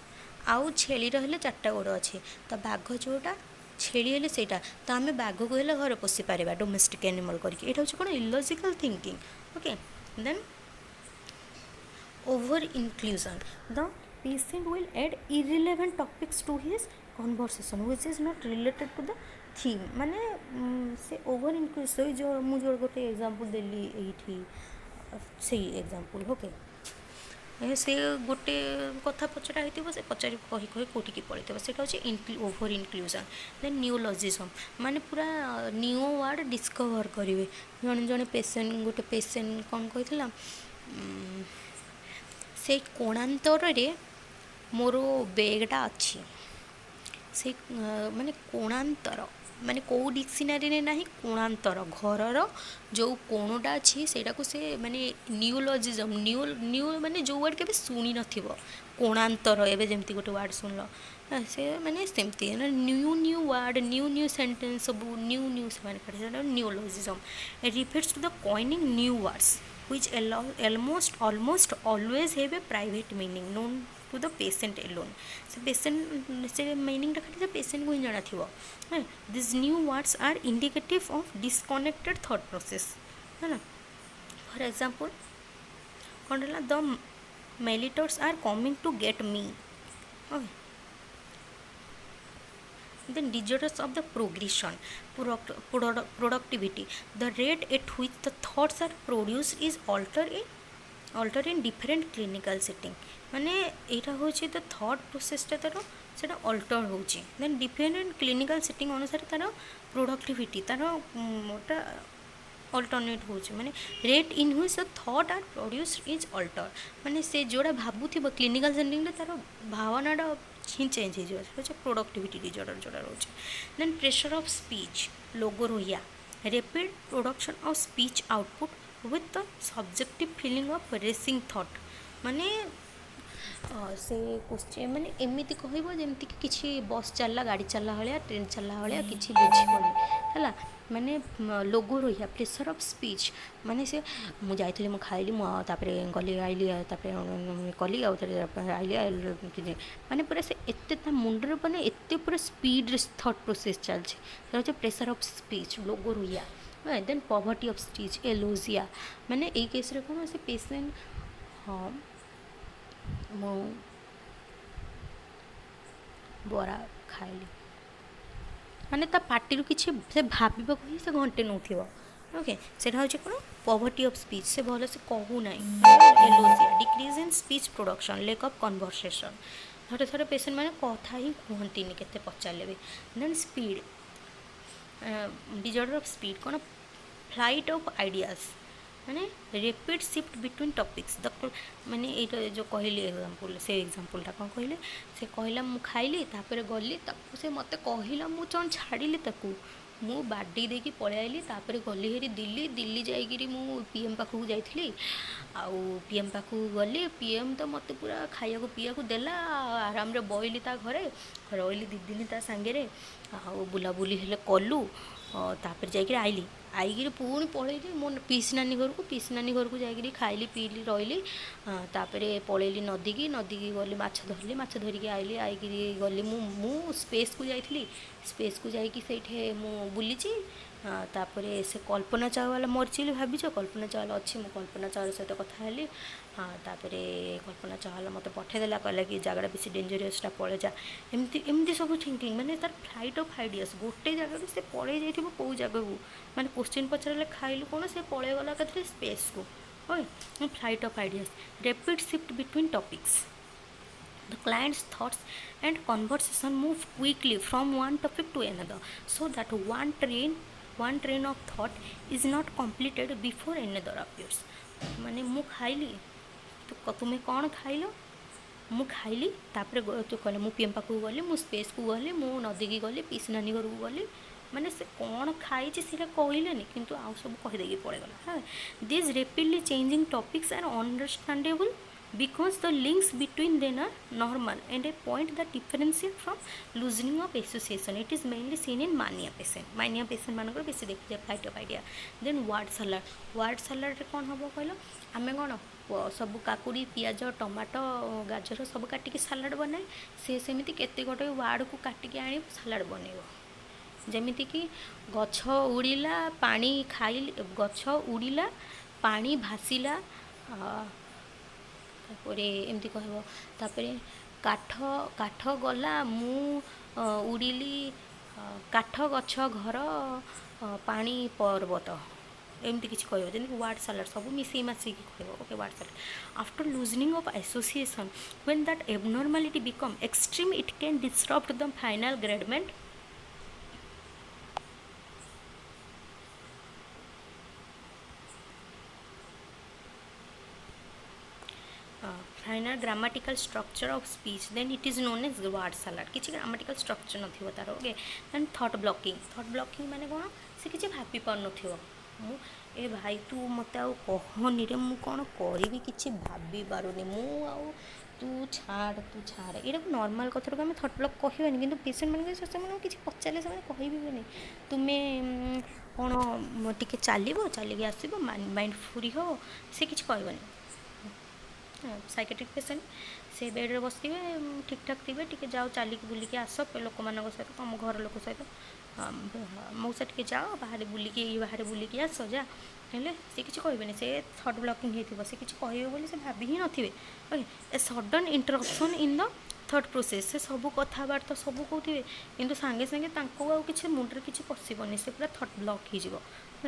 आउ छेलीर हेले 4टा गोड़ अच्छी तो बाघ जोड़ा छेली हेले सेटा तो आम बाघ को हेले घर पोषी पार डोमेस्टिक एनिमल करके यहाँ हूँ कौन illogical thinking. Okay then over inclusion the patient will add irrelevant topics to his conversation which is not related to the theme. माने से ओवर इंक्लूज से जो मुझे गोटे एग्जांपल देली एठी से एग्जांपल. ओके से गोटे कथा पचरा होइतिबो से पचारि कहि कहि कोठी की पड़ितबो सेटा होचे ओवर इंक्लूजन. देन न्यूलॉजिज्म माने पूरा न्यू वर्ड डिस्कवर करिवे जने जने पेशेंट गोटे पेशेंट कौन कहितला से कोणांतर रे मोर बेगटा अच्छी से माने कोणांतर माने कौ डिक्शनरी ने ना कोणांतर घरर जो कोणटा अच्छी से माने न्यूलॉजिज्म न्यू माने जो वर्ड के शुणी नथिबो कोणांतर एबे जेमती गोटे वर्ड सुनलो से माने सेमती न्यू वर्ड न्यू सेंटेंस सब न्यू से माने neologism refers to the coining new words which almost always have a private meaning known to the patient alone. So patient से meaning रखा patient को ही जाना थी वो. These new words are indicative of disconnected thought process है ना. For example कौन रहला the malleators are coming to get me. Okay. Then disorders of the progression productivity the rate at which the thoughts are produced is altered in different clinical setting. माने यहाँ हूँ तो thought प्रोसेसटा तार से alter हो. Then different clinical setting अनुसार तार productivity तार अल्टरनेट हो माने rate in which the thought are produced is alter माने से जोड़ा भावुव क्लिनिकल सेटिंग तार भावनाटा ही चेंज हो प्रोडक्टिविटी डिजॉर्डर जोड़ा रोचे. Then pressure of speech logorrhoea rapid production of speech output with the subjective feeling of racing thought माने से क्वेश्चन माने एमती कह जमीक कि बस चलला गाड़ी चलला भाया ट्रेन चलला भाया कि बुझीबनी है माने लोगो रहा प्रेसर ऑफ स्पीच माने से मुझे जाइली मु खाइली मुझे गली आइली कली आइली माने पूरा से एत मुंडर मैंने एत पूरा स्पीड थॉट प्रोसेस चलছে pressure of speech logorrhoea then poverty of speech alogia माने ये केस रे कौन से पेशेंट हाँ मु बरा खाइली माने ता पार्टी किसी से भाव ही से घंटे नौ ओके से कौन पॉवर्टी ऑफ स्पीच से भल से कहू ना alogia decrease in speech production lack of conversation थोड़े थोड़े पेशेंट मैंने कथा ही कहती के पचारे भी then speed disorder of speed कौन फ्लाइट ऑफ आइडियाज माने rapid shift between topics the माने ये जो कहली एग्जांपल से एग्जांपलटा कौन कहले से कहला मु खाइली तापर गली से मत कहला मु चन छाड़िली ताकू मु बाडी देकी पळै आइली तापर गली हेरी दिल्ली दिल्ली जाइगिरी मु पीएम पाखु जाइथिली आउ पीएम पाखु गली पीएम तो मत पूरा खाया को पिया को देला आराम रे बइली ता घरे रइली दी दिन ता संगे रे आउ बुलाबुली हेले कलु तापर जाइगिरी आइली आईगिरी पुणी पलैली मो पीसी नानी घर को जाइगिरी खाइली पीली रही तापर पलैली नदी की गली माछ धरली माछ धरिकी आइली आईगिरी गली मु स्पेस को जाइथिली स्पेस को जाइकी सेठे मु बुलीची तापर से कल्पना चावला मरची भाविच कल्पना चावला अच्छी मु कल्पना चावला सहित कथा हेली तापर कल्पना चावला मत पठेदेला कहला कि जगह बेसी डेंजरियसटा पड़े जा एमती एमती सब थिंकिंग माने तार फ्लाइट ऑफ आइडियास गोटे जगह से पड़े जाइथिबो कौ जगह को माने क्वेश्चन पचारे खाइलु कौन से पड़े गला कथि स्पेस को okay flight of ideas rapid shift between topics the client's thoughts and conversation move quickly from one topic to another so that one train of thought is not completed before another appears माने मु खाइली तो तुम्हें कौन खाइल मु खाइली तापर तो कहले मु पीएम पाखु गली मु स्पेस को गली मु नदी की गली पीसी नानी घर को गली माने से कौन खाई सीटा कहलेनि किंतु आउ सब कहीदेगी पड़ेगला हाँ this rapidly changing topics are understandable because the links between them are normal and a point that differentiate from loosening of association. It is mainly seen in mania patient मानकर बेसी देखिए flight of idea then word salad रे कौन हम कहल आम कौन सब काकुड़ी पियाज टमाटो गाजर सब काटिकी सलाड बनाए से सेमिति केते गोटे वार्ड को काटिकी आनी सलाड बनइबो जेमिति कि गछ उड़िला पानी खाइल गछ उड़िला पानी भासिला तापर एमती कहब काठ गला मु उड़िली काठ गछ घर पानी पर्वत एमती किसी कह जमी वार्ड सालाड सब मिसई मासिक कह okay word salad after loosening of association when that abnormality become extreme it can disturb the final ग्रेडमेंट final grammatical structure of speech then it is known as word salad किसी grammatical structure न तार okay then thought blocking माने कौन से किसी भाभी पार मु ए भाई तू मत कहनी रे मु कौन करी किसी भाभी पारुनी मु आउ तू छाड़ ये नॉर्मल कथा को आम थॉट ब्लॉक कहबानी कि पेसेंट मैंने किसी पचारे से कहबे तुम्हें कौन टी चलिए आसब माइंड फ्री हो से किसी कहबानी साइकेट्रिक पेसेंट से बेड्रे बस ठीक ठाक थे टी जाओ चलिक बुलिकी आस लोक मान सहित तुम घर लोक सहित मौसा टी जाओ बाहर बुलिकी बाहर बुलिकी आस जा हेल्ले सी किसी कहबे से थॉट ब्लॉकिंग होती से किसी कहबे बोली से भाभी ही नथिबे okay a sudden interruption in the thought process से सब कथबार्ता सब कहते किंतु सांगे सांगे तांको किसी मुंडे किसी पशिबनी से पूरा थॉट ब्लॉक हो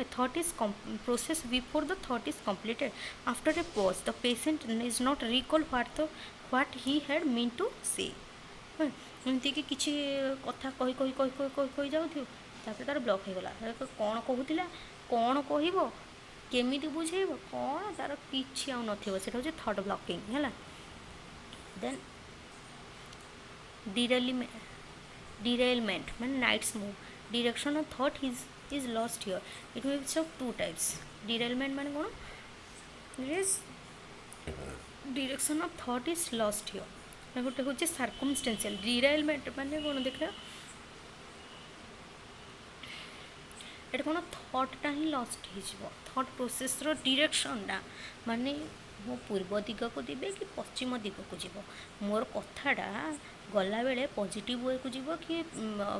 thought is process before the thought is completed after a pause the patient is not recall what he had meant to say एमती कि किसी कथा कही कही कही कही कही कही जाऊँ तार ब्लॉक हो गला कौन कहूला कौन कह केमी बुझेब कौन तार किसी आउ ना थॉट ब्लॉकिंग है देन derailment मैंने नाइट्स move direction of thought is lost here. It will be of two types. Derailment माने कौन? It is direction of thought is lost here गोटे हूँ सर्कमस्टेंशियल डिराइलमेंट माने कौन देख एटा कौन थॉटटा ही लस्ट हो थॉट प्रोसेस डिरेक्शनटा माने मो पूर्व दिग को देवे कि पश्चिम दिग को जीव मोर कथाटा गला बेले पॉजिटिव वे को जीव कि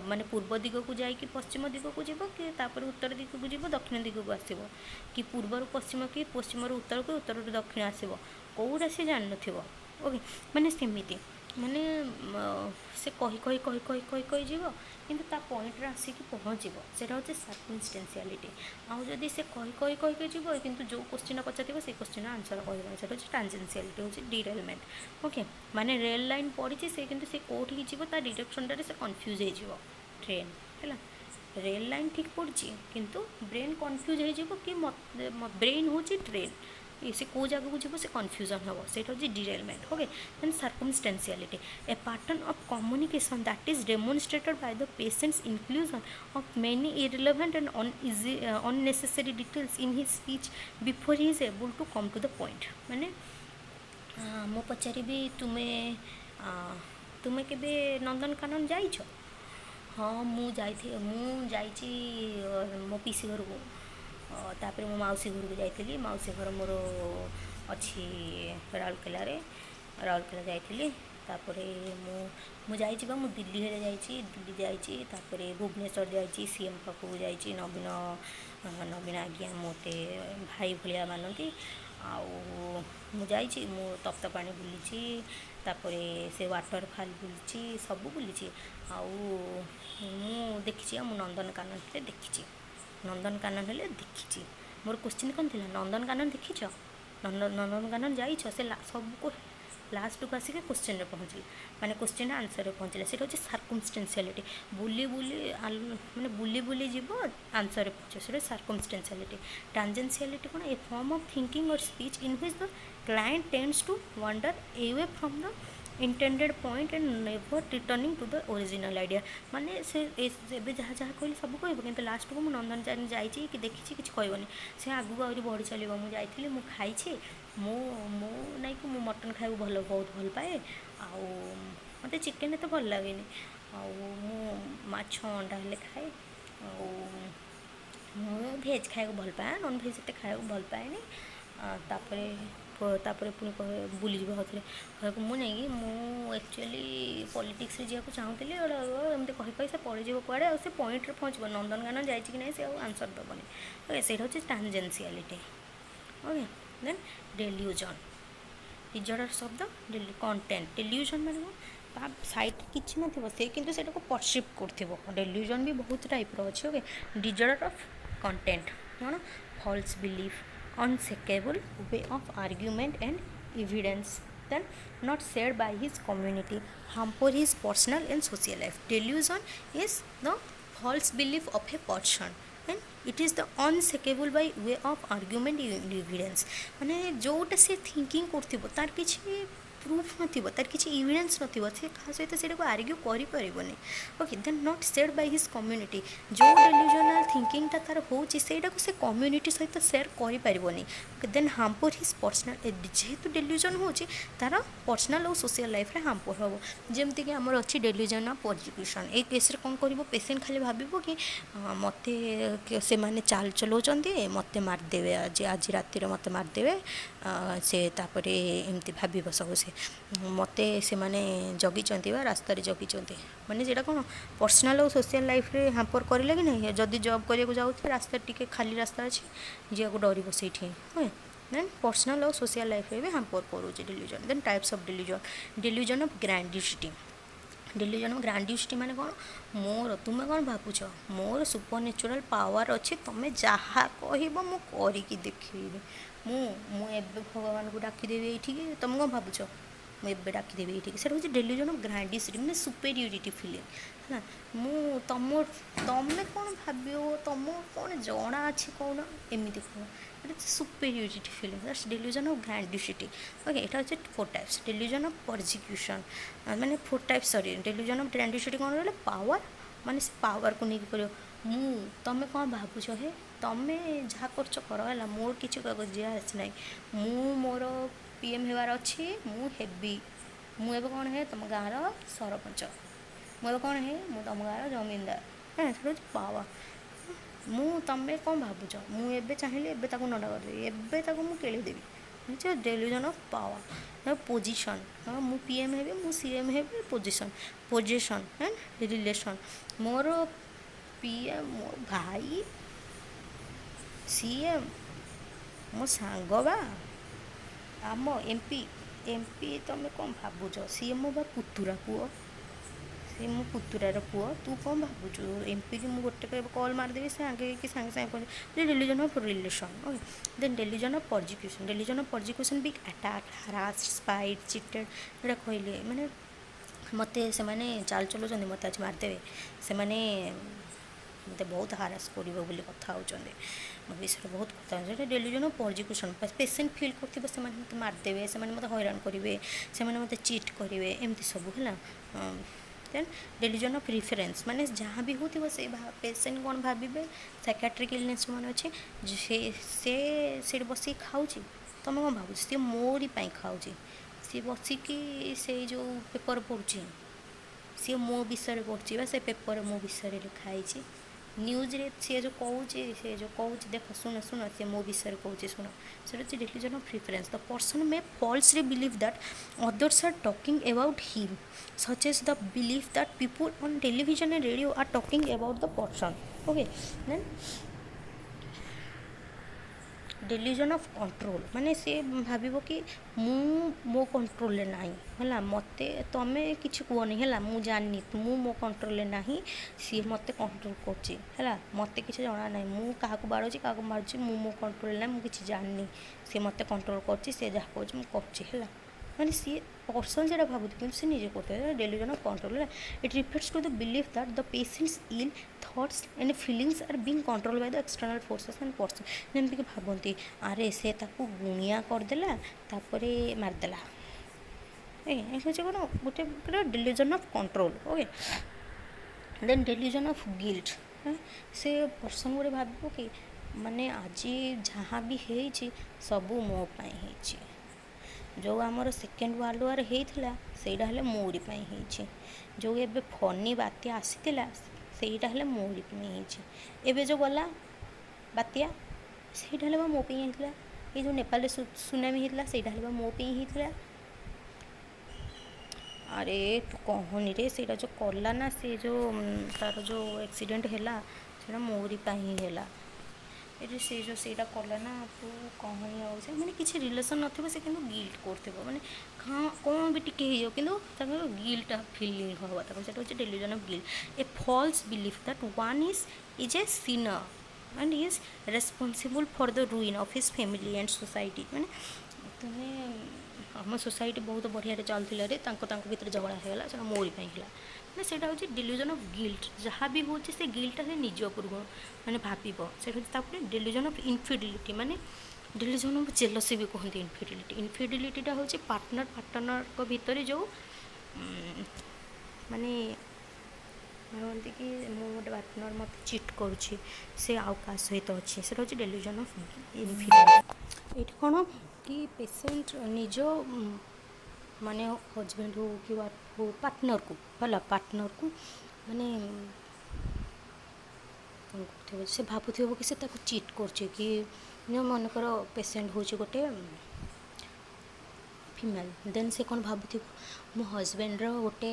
माने पूर्व दिग को जाइए पश्चिम दिग को जीव कि तापर उत्तर दिग को जीव दक्षिण दिग को आसब कि पूर्वर पश्चिम कि पश्चिम उत्तर को उत्तर दक्षिण आसब कौटा सी जान नथिबो ओके माने सेमिति माने से कही कही कही कही कही कही जीव किंतु ता पॉइंट रे आसिक पहुँचब सेटा होचे सर्कमस्टेंशियलिटी आउ जदि से कही कही कही कही जीव किंतु जो क्वेश्चन पचार से क्वेश्चन आंसर कहना सेटा होचे टांजेंशियलिटी होचे डिरेलमेंट ओके माने रेल लाइन पड़ी से किंतु से कोठी जीव ता डायरेक्शन रे से कंफ्यूज हो जीव ट्रेन है रेल लाइन ठीक पड़ी किंतु ब्रेन कंफ्यूज हो जीव कि ब्रेन होचे ट्रेन से कौ जगह को जीव से कन्फ्यूजन हम से derailment okay then circumstantiality a pattern of communication that is demonstrated by the patient's inclusion of many irrelevant and unnecessary details in his speech before he is able to come to the point माने मो पचारि तुम्हें तुम्हें केबे नंदनकानन जाइछ हाँ मुझे मो PC घर को तापर मो मौसी घर को जाइली मौसी घर मोर अच्छी राउरकेला राउरकेला जाइली तापर मुझे दिल्ली हेरे दिल्ली जाइए तापर भुवनेश्वर जाइए सीएम पाखक जाइए नवीन नवीन आज्ञा मते भाई भाया मानती मुझे मु तप्तपाणी बुली तापर से वाटरफॉल बुली सब बुली मु देखी मु नंदनकानन देखी नंदनकानन हेले देखी मोर क्वेश्चन कौन थी नंदनकानन देखीच नंदनकानन जाइछ से सब को लास्ट को आसिक क्वेश्चन रे पहुँचली माने क्वेश्चन आंसर रे पहुँचले से होची सर्कमस्टेंशियलिटी बुली बुली माने बुली बुली जीव आंसर रे पहुँचे से सर्कमस्टेंशियलिटी टांजेंशियलिटी कौन a form of thinking or speech in which the client tends to wander away from the intended point and never returning to the original idea माने से जहाँ जहाँ कहली सब कह कि लास्ट को नंदनकानन जाइए कि देखी किसी कहबनी से आगू आहरी बढ़ी चलो मुझे मु खाई मो मो नहीं कि मु मटन खाई भल बहुत भल पाए मत चिकेन तो भल लगे माछ अंडा हेल्ले खाए भेज खाया भल पाए नॉन भेज एत खाया भल पाए तापर पुणी बुली थे कह मुझे एक्चुअली पॉलिटिक्स जावाक चाहूली एमती कही से पड़ीज कड़े से पॉइंट पहुँच नंदनकानन जाए कि नहीं से आंसर दबनी ओके से टांजेंशियलिटी ओके देन डेल्यूजन डिजर्डर शब्द कंटेंट डेल्यूजन माने साइट किसी न से किंतु से परसिव कर डेल्यूजन भी बहुत टाइप अच्छे ओके डिजर्डर ऑफ कंटेंट कौन false belief unshakable way of argument and evidence then not shared by his community hamper his personal and social life delusion is the false belief of a person and it is the unshakable by way of argument and evidence माने जोटा से thinking करथिबो तार किछि proof नथिबो तार किछि evidence नथिबो से का सहित सेटा को आर्ग्यू करि परिबोनी okay then not shared by his community जो डेल्यूजनल थिंकिंग ता तार होची सेटा को से कम्युनिटी सहित शेयर करि परिबोनी देन हार्मफुल हिज पर्सनल जेहेतु डेल्यूजन होची तार पर्सनल और सोशल लाइफ रे हार्मफुल होबो जेमति कि हमर अछि delusion of persecution A case रे कोन करिवो पेशेंट खाली भाबिबो कि मते से माने चाल चलोचंदी मते मार देबे आज राति रे मते मार देबे से तापरे एमती भाबिबो सब से मते से माने जगिचंती बा रास्ता रे जगिचंती माने जेटा कोन पर्सनल और सोशल लाइफ रे हाम्पर करले कि नहीं जदि जॉब करिया को जाउथि रास्ता टिके खाली रास्ता अछि जे को डरिबो सेठी okay then personal or social life रे भी हाम्पर करूछि delusion then types of delusion of grandiosity delusion of grandiosity माने कोन मोर तुमे कोन भाबुछ मोर सुपर नेचुरल पावर अछि तमे जहा कहिबो मु करि कि देखिबे मु एबे भगवान को डाकी देबी एठी कि तुम कोन भाबुछ मु एबे डाकी देबी एठी से होछि डेल्यूजन ऑफ ग्रैंडियोसिटी माने सुपेरियोरिटी फीलिंग है मु तमे कोन भाबियो तुम कोन जणा अछि कोन एमिति कोन superiority feeling that's delusion of grandiosity okay एटा होछि 4 टाइप्स डेल्यूजन ऑफ परसिक्यूशन माने 4 types sorry delusion of grandiosity कोन रहले पावर माने से पावर को नहीं करियो मु तमे कोन भाबुछ हे तमे जहाँ कर मोर किसी कागज आस ना मु मोर पीएम हेबार अच्छी मु हेबी मु एबे कौन है तुम गाँव सरपंच मु एबे कौन है मु तुम गाँव जमींदार है से पावा मु तमें कौन भावुच मुझे चाहिए एबे ताको नडा करदेवी एबे ताको मु केलीदेवी बुझे डेल्यूजन ऑफ पावर पोजिशन हाँ मु पीएम हेबी मु CM heavy position position and relation more PM मो भाई सीएम मो सांग बा आम एमपी एमपी तुम कौन भावुच सी मो बा पुतुरा पुओ से मो पुतुरार पुओ तू कौन भावुचु एमपी की मुझे गोटे कॉल मारदेवी से आगे कि सांगे सांगे कहते delusion of relation okay then delusion of persecution delusion of persecution भी अटैक हरास स्पाइट चिटेड ये कहले माने मते से माने चाल चलाउछन्ति मते आज मारदेवे से माने मते बहुत हारास करिवो बोली कथा होउछन्ति मो विषय बहुत कथा होउछन्ति delusion of prosecution patient feel करथिबो से माने मते मारदेवे से माने मते हैरान करिवे से माने मते चीट करिवे एमती सब हैला देन डेल्यूजन ऑफ रिफरेन्स माने जहाँ भी होती से पेशेंट कौन भावे साइकियाट्रिक इलनेस जो मैंने अच्छे से बस खाऊँ तुम कौन भाव सी मोरी खाऊँ सी बसिकी से जो पेपर पढ़ुची सी मो विषय पढ़ुची से पेपर मो विषय लिखाई न्यूज रे सी जो कहूँ देख शुण शुण सी मो विषय कहूँ शुण से delusion of reference the person may falsely believe that others are talking about him such as the belief that people on television and radio are talking about the person okay then delusion of control माने से भाविबो कि मो control नहीं है मते तमे किछि कहनी है मु जाननी मु मो कंट्रोल नहीं सी मते कंट्रोल करछि है मते किछि जाना नहीं मु काहाकू बाड़ुछि काहाकू मारुछि मु मो कंट्रोल नहीं मु किछि जाननी सी मते कंट्रोल करछि से जहा कहछि मु करछि है माने सी पर्सन जो भावुत कि से निजे करते delusion of control it refers to the belief that the patient's ill thoughts and feelings are being control by the external forces and person जमीक भावती अरे से ताकू गुणिया करदेला तापरे मारदेला ए कौन गोटे delusion of control okay then delusion of guilt से पर्सन गोटे भाव कि माने आज जहाँ भी है सबू मो पाई है जो आमर सेकेंड वर्ल्ड वार होता सेटा हेले मोरी पाई जो एबे फनी बात्या आसीला सेटा हेले मोरी पाई एबे जो गला बात्या सेटा हेले मो पाई होता ये जो नेपाल सुनामी होता सेटा हेले मो पाई होता अरे तू कहनी रे सेटा जो कला ना से जो तार जो एक्सीडेंट है से मोरी पाई है ये से जो सेटा कला ना तू कहनी आउे मैंने किसी रिलेसन नथिबो से किंतु गिल्ट करथिबो माने कौन भी टिके हो किंतु ताको गिल्ट फीलिंग होबा ताको सेटा होचे delusion of guilt a false belief that one is a sinner and is responsible for the ruin of his family and society माने तुम्हें आम सोसाइटी बहुत बढ़िया चलती भितर झगड़ा होगा से मोरी है ना से डेल्यूजन ऑफ गिल्ट जहाँ भी हो गिल्टा से निज उपर मैंने भाव डेल्यूजन ऑफ इनफिडिलिटी माने डेल्यूजन ऑफ जेलसी भी कहते इनफिडिलिटीटा हूँ पार्टनर भितर जो माने कहते कि मो गोटे पार्टनर मत चिट करुच्छी से आउ क्या सहित अच्छे से हूँ डेल्यूजन ऑफ इनफिडिलिटी ये कौन कि पेशेंट निज माने हजबैंड हो कि वाइफ हो पार्टनर को भला पार्टनर को माने से भावुव कि से चिट कर मनकर पेशेंट हूँ गोटे फीमेल देन से कौन भावुव मो हजबैंड गोटे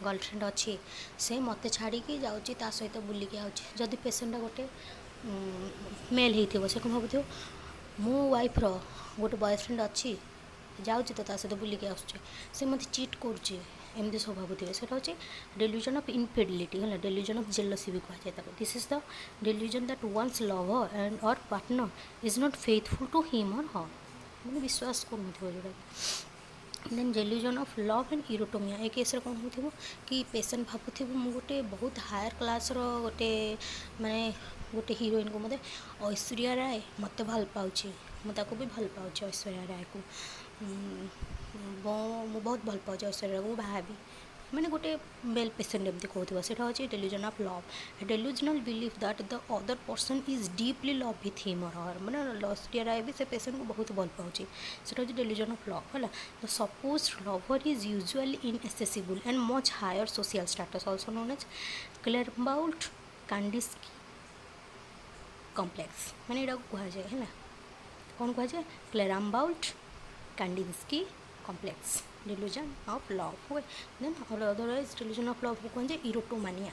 गर्लफ्रेंड अच्छी से मत छाड़ी जाऊँगी ता सहित बुलिकी आउची जदि पेशेंटा गोटे मेल होती से कौन भावुव मो वाइफ गोटे बॉयफ्रेंड अच्छी जाऊँगी तो सहित बुलिकी आसुचे से मत चिट करुचे एमती सब भावुवे से हूँ डेल्यूजन ऑफ इनफिडिलिटी है डेल्यूजन ऑफ जेलसी भी कहुए this is the delusion that one's lover and or partner is not faithful to him or her मैंने विश्वास करूँ then delusion of love and erotomania ए केस कौन हो कि पेशेंट भावुव मु गोटे बहुत हायर क्लास गोटे माने गोटे हिरोइन को मत ऐश्वर्या राय मत भल पाऊँ मुझे भी भल पाऊँ ऐश्वर्या राय को मु बहुत भल पाऊँ ऐश्वर्या को भाभी मैंने गोटे मेल पेसेंट एमती कहूँ से delusion of love, delusional belief that the other person is deeply love with him or her, मैंने लस्ट ईयर आए भी से पेसेंट को बहुत भल पाऊँगी, से डेल्यूजन ऑफ लव है। The supposed lover is usually inaccessible and much higher social status also known as Clerambault Kandinsky complex, मैंने यहाँ कहुए है कौन कहुए Clerambault Kandinsky complex delusion of love हुए। Then or otherwise delusion of love को कौन इरोटोमानिया।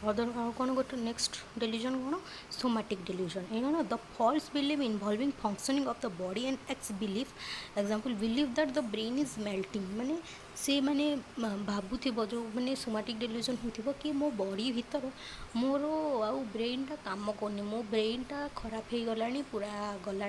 अदर कौन गोटे नेक्स्ट delusion कौन सोमाटिक delusion, ये कौन the false believe involving functioning of the body and ex belief, example believe that the brain is melting, माने से माने भावुव जो मैंने सोमाटिक delusion हो कि मो बॉडी भीतर मोर आउ ब्रेनटा काम करनी, मो ब्रेनटा खराब हो गला पूरा गला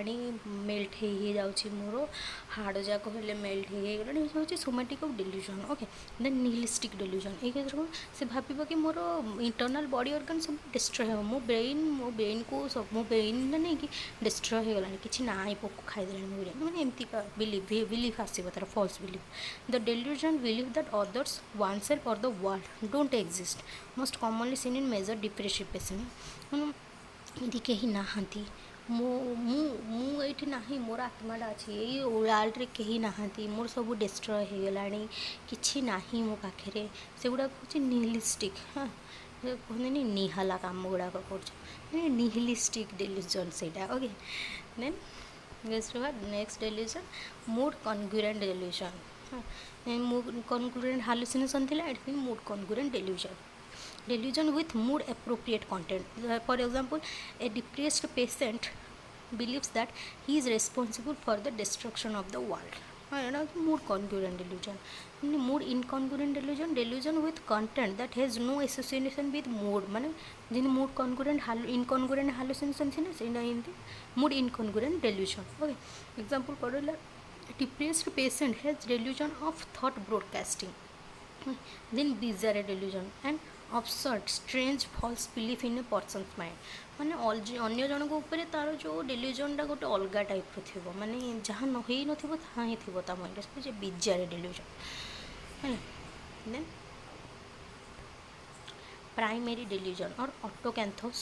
मेल्ट हो जाऊँगी, मोर हाड़ जाक हेल्ले मेल्ट हो गला, ये हूँ somatic of delusion। Okay then nihilistic delusion, ये कौन से भाव कि मोर इंटरनल बॉडी ऑर्गन सब डिस्ट्रॉय हो, मो ब्रेन को सब मो ब्रेन नहीं कि डिस्ट्रॉय हो गला कि ना पोक खाईदे मो ब्रेन, मैंने एमती बिलीफ आसो तार false belief. The delusion believe that others, oneself or the world don't exist, most commonly seen in major depressive patient, यदि कहीं नहांती मुझे ना मोर आत्माटा अच्छी ये वर्ल्ड रे कहीं नहांती, मोर सब डिस्ट्रॉय हो गला कि ना मो पाखे, से गुड़ा हूँ निहिलिस्टिक, हाँ कहते निहाला काम गुड़ाक कर निहिलिस्टिक delusion से। Okay then next delusion mood congruent delusion, mood congruent hallucination थिला, it mean mood congruent delusion with mood appropriate content. For example, a depressed patient believes that he is responsible for the destruction of the world. Mood congruent delusion. Mood incongruent delusion with content that has no association with mood, माने जिन mood congruent incongruent hallucination थी ना सेना Hindi mood incongruent delusion। Okay example पढ़ला, depressed patient has delusion of thought broadcasting, then bizarre delusion and absurd strange false belief in a person's mind, माने अन्य जनक ऊपर तार जो delusion टा गोटे अलग टाइप थी, माने जहाँ न ही नथिबो ता ही थिबो ता माइंड से bizarre delusion है। Then primary delusion or autocanthos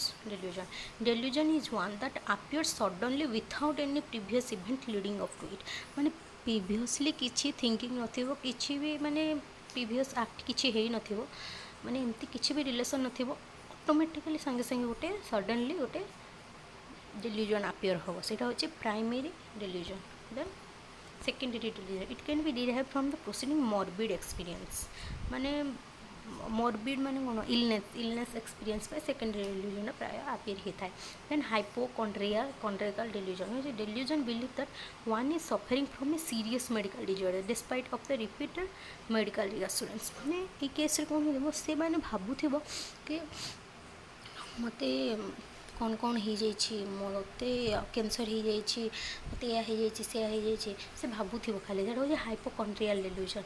delusion is one that appears suddenly without any previous event leading up to it, माने previously किछि थिंकिंग नथिबो, किछि भी माने प्रीवियस एक्ट किछि हेई नथिबो, माने एमती किछि भी रिलेशन नथिबो, ऑटोमेटिकली संगे संगे गोटे सडनली गोटे delusion appear होबो, सेटा होछि primary delusion। Then secondary delusion, it can be derived from the proceeding morbid experience, माने morbid माने कौन इलनेस एक्सपीरियंस पे सेकेंडरी delusion प्राय appear होता है। Then hypochondriacal delusion believe that one is suffering from a serious medical disorder despite of the repeated medical reassurance, माने ये case रे कौन हो से माने भाबुथिबो कि मते कौन कौन हो मते कैंसर हो मत या से भावुव खाली से हूँ हाइपोकॉन्ड्रियल delusion।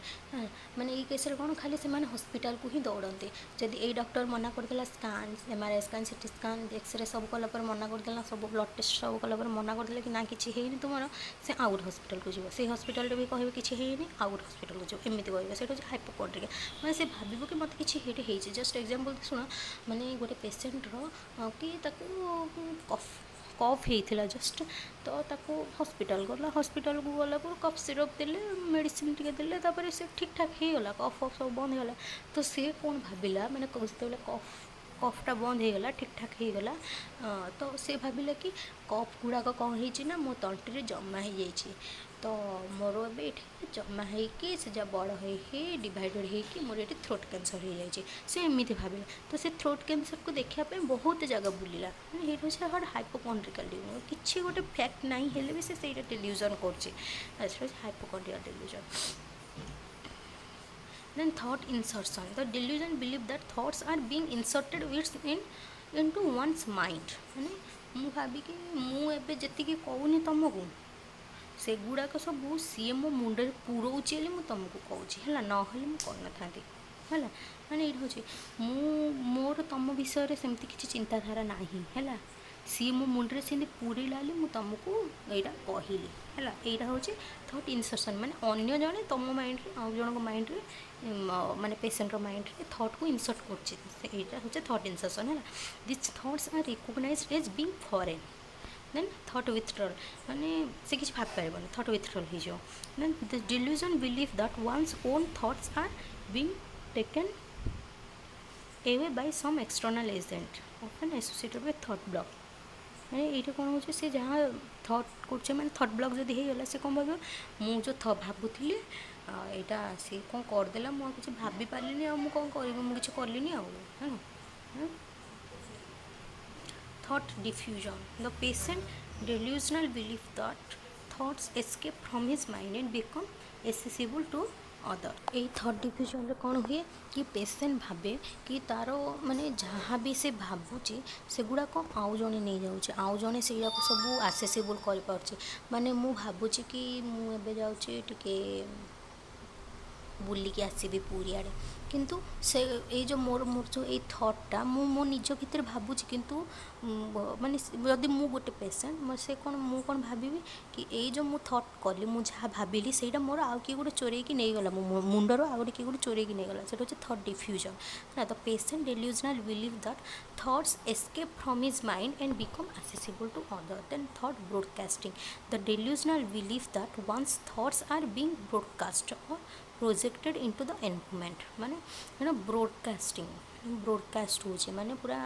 माने ये केस कौन खाली से हॉस्पिटल को ही दौड़ते, जदि ये डॉक्टर मना करदेला स्कान MRI स्कान सीटी स्कान एक्सरे सब कलापर मना करदेला, सब ब्लड टेस्ट सब कलापर मना करदेला कि ना किसी है तुम से आउट हॉस्पिटल को जीव, से हॉस्पिटल भी कहे किसी है आउट हॉस्पिटल को जीव एमती कहे, से हूँ हाइपोकॉन्ड्रियल, मैंने से भाव कि मत किसी हेटे जस्ट एग्जांपल शुण, माने गोटे पेसेंटर कि कफ होता जस्ट तो ताको हॉस्पिटल गला, हॉस्पिटल को गला पर कफ सिरप देले मेडिसिन टिके देले तापर से ठीक ठाक हो गला, कफ सब बंद होगा, तो सी कौन भाविला माने जो कफटा बंद हो गला ठीक ठाक हो गला, तो सी भाविला कि कफ गुड़ाक कौन हो मो तंटी जमा हो जाइए, तो मोर ए जमा होगी से जब बड़ हो डिवाइडेड होगी मोर ये थ्रोट कैंसर हो जाए, से एमती भाविला, तो से थ्रोट कैंसर को देखापी बहुत जगह बुलिला, ये हूँ हाइपोकॉन्ड्रिकल delusion, किसी गोटे फैक्ट नहीं हेले भी से delusion कर हाइपोकॉन्ड्रियल delusion। Then thought insertion, the delusion believe that thoughts are being inserted into one's mind, माने मु भावी कि मु एबे जतिकी कहूनी तुमको से गुड़ाक सब सी मो मुंडे पुरोची हेल्ले मुझे तुमको कहूँ है ना मुझे है माने ये हूँ मोर तुम विषय सेमती किसी चिंताधारा ना है, सी मो मुंडे से पूरेला तुमको यहाँ कहली है यहाँ हूँ थॉट इनसर्शन माने अन्य जड़े तुम माइंड आउ जन माइंड माने पेशेंट माइंड थॉट को इनसर्ट कर हूँ थॉट इनसर्शन है this thoughts are recognised as being foreign then thought withdrawal माने से किसी भाग पार थॉट विथड्रॉल हो then the delusion believe that one's own thoughts are being taken away by some external agent often associated with thought block मैंने ये कौन हो जहाँ थट कर मैंने थट ब्लक जब होगा से कौन भाव मुझे भावुली यहाँ सी कौन करदेला मुझे किसी भाभी पारे आ कौन कर मुझे कलिनी है thought diffusion the patient delusional belief that thoughts escape from his mind and become accessible to other यही थॉट डिफ्यूजन रे कौन हुए कि पेशेंट भावे कि तार माने जहाँ भी से भावुचे से गुड़ाक आउ जड़े नहीं जाऊे आउ जड़े से सब आसेसेबल कर माने मु भावुची कि मुझे जाऊे टिके बुलिकी आसबि पूरी आड़े किंतु से ये जो मोर मोर जो ये थॉटटा मु मो निज भितर भावुची किंतु माने जदि मु गोटे पेशेंट से कौन मु कौन भावी कि ये जो मु थॉट कली मु जहाँ भाविली से मोर आउ किए गोटे चोरे की नहीं गला मो मुंडर आउ गोटे किए गोटे चोरे की नहीं गला से हूँ थॉट डिफ्यूजन ना the patient delusional believe that thoughts escape from his mind and become accessible to other then thought broadcasting the delusional belief that one's thoughts are being broadcast or projected into the environment माने broadcast हो माने पूरा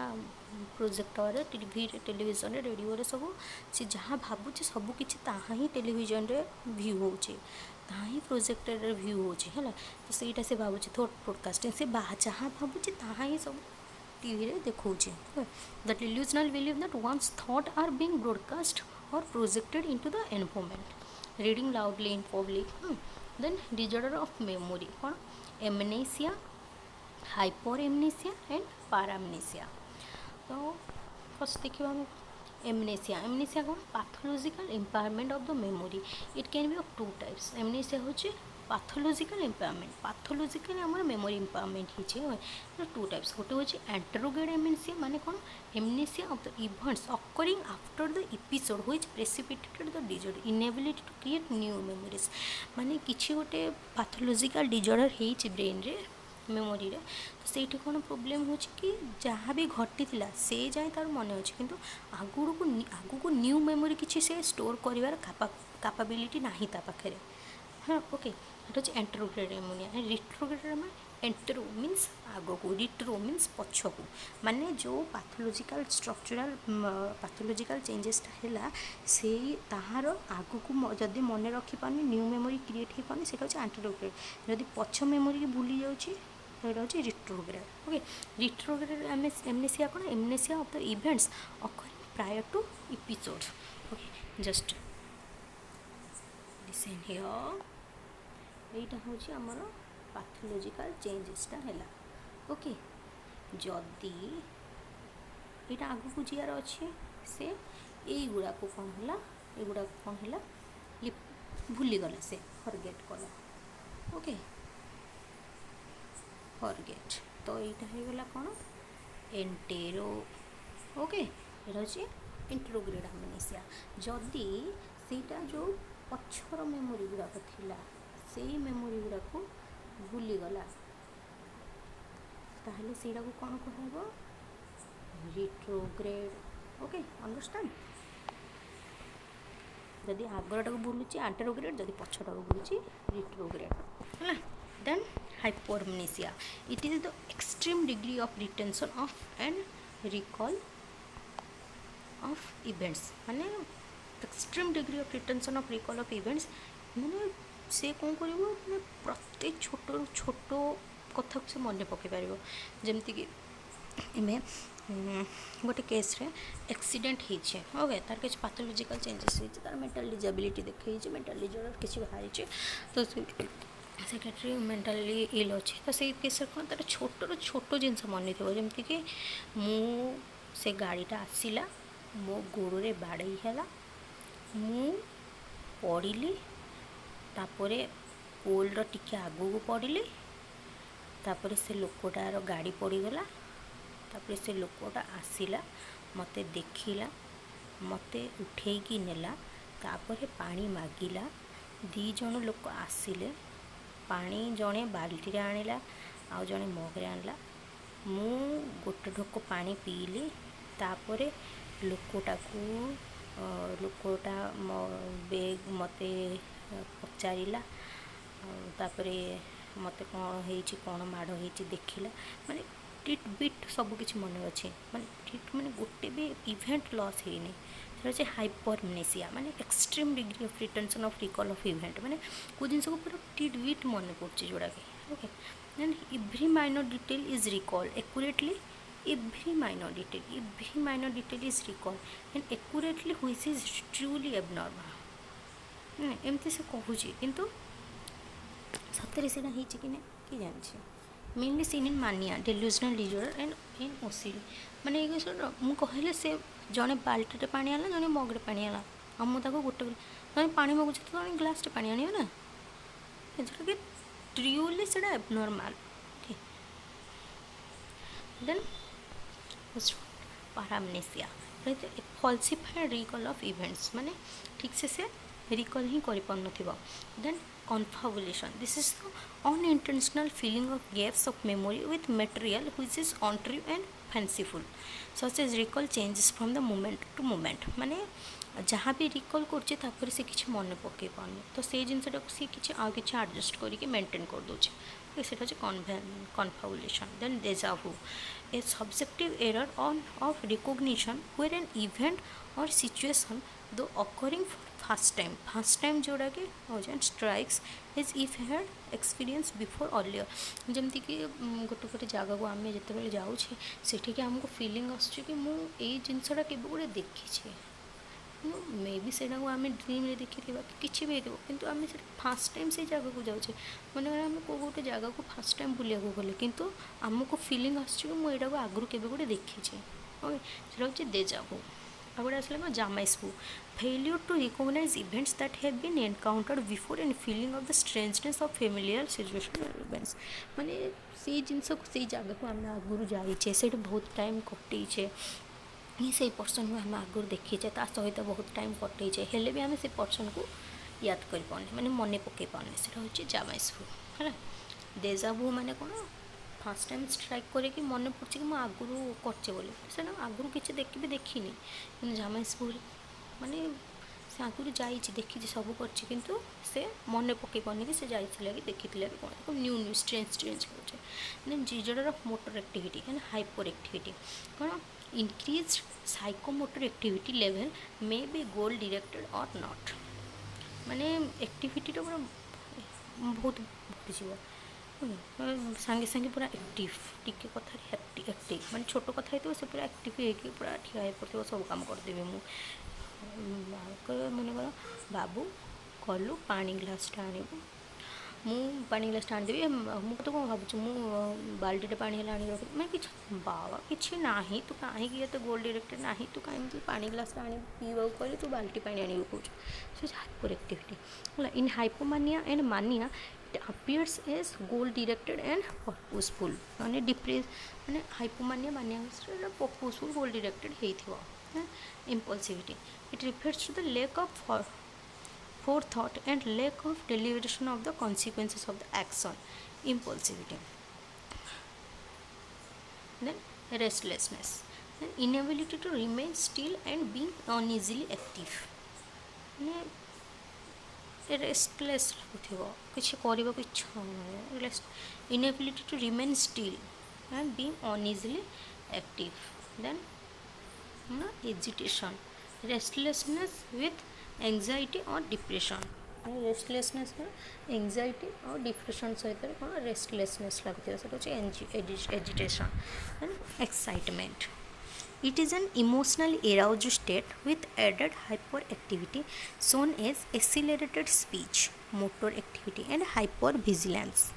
projector TV television radio सब सी जहाँ भावुचे सब किसी ताहा ही television रे व्यू होचे ताहा ही प्रोजेक्टर रे व्यू होचे है तो सहीटा से भावुचे थॉट ब्रॉडकास्टिंग से जहाँ भावुचे ताहा ही सब टीवी रे देखौचे the delusional believe that one's thought are being broadcast or projected into the environment reading loudly in public then disorder of memory कौन amnesia hypermnesia and paramnesia तो फर्स्ट देखिए हम एमनेसिया कौन pathological impairment of the memory it can be of two types amnesia होची pathological impairment pathological आम memory impairment हो two types गोटे हूँ एंटेरोगेड एमनेसिया माने कौन amnesia of the events occurring after the episode which precipitated the disorder inability to create new memories माने किसी गोटे पैथोलॉजिकल डिजॉर्डर होइछि ब्रेन रे मेमोरी रे तो सेठी कौन प्रोब्लेम हो कि जहाँ भी घटी से जाए तार मन अच्छे किंतु आगू को न्यू मेमोरी किसी से स्टोर कर कैपेबिलिटी नहीं ता पाखे हाँ ओके ये हूँ एंटेरोग्रेड एमोनिया रिट्रोग्रेड में एंटेरो मीन्स आग को रिट्रो मीन्स पछ को माने जो पैथोलॉजिकल स्ट्रक्चरल पैथोलॉजिकल चेंजेसटा है से ताहार आग को जदि मन रखिपारे न्यू मेमोरी क्रिएट हो पाने से हूँ एंटेरोग्रेड जदि पछ मेमोरी की भूली जाऊँगी तो यहाँ हूँ रिट्रोग्रेड ओके रिट्रोग्रेड एमनेसिया कौन amnesia of the events occurring prior to episode okay just listen here यहाँ हूँ आमर पैथोलॉजिकल चेंजेसटा है ओके जदि यहाँ आग को जीवार अच्छे से युवा को कौन है युवा कौन है भूलीगला से फरगेट कला ओके फरगेट तो यहाँ हो गला कौन एंटेरो ओके यहाँ हूँ एंटेरोग्रेड एमनेसिया जदि सेटा जो पछर मेमोरी गुड़ाक थिला से मेमोरी गुड़ाक भूलीगला ताहले सेटा को कौन कहबो रिट्रोग्रेड ओके अंडरस्टैंड जदि आगरटा को भूलुची एंटेरोग्रेड जदि पछटा को भूलुची रिट्रोग्रेड है then hypermnesia it is the extreme degree of retention of and recall of events माने extreme degree of retention of recall of events माने से कौन कर प्रत्येक छोट छोट कथा से मन पकई पार जमती कि इमे गोटे केस रे एक्सीडेंट होइछे ओके तार किसी पैथोलॉजिकल चेंजेस होइछे तार मेंटल डिजेबिलिटी देखै मेंटल डिजॉर्डर किसी बाहरी तो सेक्रेटरी मेंटली इल अच्छे तो से केस कौन तार छोट छोट जिनस मन थो जमती कि से गाड़ीटा आसला मो गोड़े बाड़ई है मु पड़िली तापरे पोलर टिके आगू को पड़िली तापरे से लोकटार गाड़ी पड़गला तापरे से लोकटा आसला मते देखिला मते उठेकी नेला तापर पानी मागिला दी जन लोक आसिले पानी जड़े बाल्टी आणिला आउ जड़े मगरे आणला मु गोटे ढोक पानी पीली तापर लोकटा बेग मते पचारिला तापरे मते कौन माड़ हो देखला माने टिट बिट सब किसी मन अच्छे माने टिट माने गोटे भी इवेंट लॉस है से हाइपरमनेसिया माने extreme degree of retention of recall of event माने को जिन को पूरा टिट बिट मन पड़े जोड़ा कि okay and every minor detail is recall accurately every minor detail is recalled and accurately which is truly abnormal एमती से कहूँ किंतु सतरे से कि कि जानी मेनली सीन इन मानिया delusional disorder and in OCD माने मुझे कहले से जड़े बाल्टी पानी आला जड़े मगरे पानी आला आ मुझे गोटे जड़े पानी मगुचे तो जड़े ग्लास पानी आने ना जोटा कि ट्रियोली से एबनॉर्मल ठीक then paramnesia falsified recall of events माने ठीक से रिकॉल ही कर पार then confabulation this is the unintentional filling of gaps of memory with material which is untrue and fanciful such as recall changes from the moment to moment माने जहाँ भी recall कर से किसी मन पकई पानी तो से जिनटा सी किसी आउ कि एडजस्ट करके मेंटेन कर दूचे से confabulation then deja vu a subjective error of recognition where an event or situation though occurring for first time जोड़ा कि strikes as if had experience before earlier जमती कि गोटे गोटे जगह को आम जिते जाऊे सेठी आमको फीलिंग आसुची कि मुझे जिनसा के गोटे देखी मे बी से आम ड्रीम रे देखी कि भी किंतु आम फास्ट टाइम से जगह को जाऊे मन आम को गोटे जगह को फास्ट टाइम बुलिया गले किंतु आमको फीलिंग आसटा को आगु के गोटे देखी ओके से हूँ डेजा vu आ गोटे आसला jamais vu failure to recognise events that have been encountered before and feeling of the strangeness of familiar situation events माने से जिनस से जगह को आम आगु जाइए से बहुत टाइम कटेचे से पर्सन को आम आगुरी देखीचे सहित बहुत टाइम कटेचे हेले भी आम से पर्सन को याद कर पाने माने मन पकई पाने से हूँ जामाइस vu है डेजा vu माने कौन फास्ट टाइम स्ट्राइक करे कि मन पड़े कि आगुरी करचे बोली से आगुरी किसी देखी जामाइस vu माने से आगुरी जाइए देखी सब कर मन पकई पानी कि से जाइए कि देखी कि कौन न्यू न्यू स्ट्रेंज कर डिजॉर्डर ऑफ मोटर एक्टिविटी है हाइपर एक्टिविटी कौन increased psychomotor activity level may be goal directed or not माने एक्टिविटी तो पूरा बहुत बढ़ सांगे सांगे पूरा एक्टिव टिके कथा एक्टिव माने छोट कथा तो से पूरा एक्टिव है पूरा ठिया पड़े सब काम करदेवी मन कर बाबू कलु पानी ग्लासटा आणबू मु पानी ग्लास आनीदेवी मुझे कौन भावुँ मु बाल्टी पानी आनी रख मैं कि बाबा कि ना तू कहीं गोल डायरेक्टेड ना तू कहीं पानी ग्लास आनी पीवा कह तू बाल्टी पानी आने कौच so hyperactivity in hypomania and mania it appears as goal directed and purposeful माने डिप्रेस माने hypomania mania purposeful goal directed होता impulsivity it refers to the lack of forethought and lack of deliberation of the consequences of the action impulsivity then restlessness then inability to remain still and being uneasily active restless किसी करने को इच्छा inability to remain still and being uneasily active then agitation restlessness with anxiety और depression restlessness anxiety और depression सहित कौन restlessness लगता है agitation and excitement it is an emotional aroused state with added hyperactivity shown as accelerated speech motor activity and hyper vigilance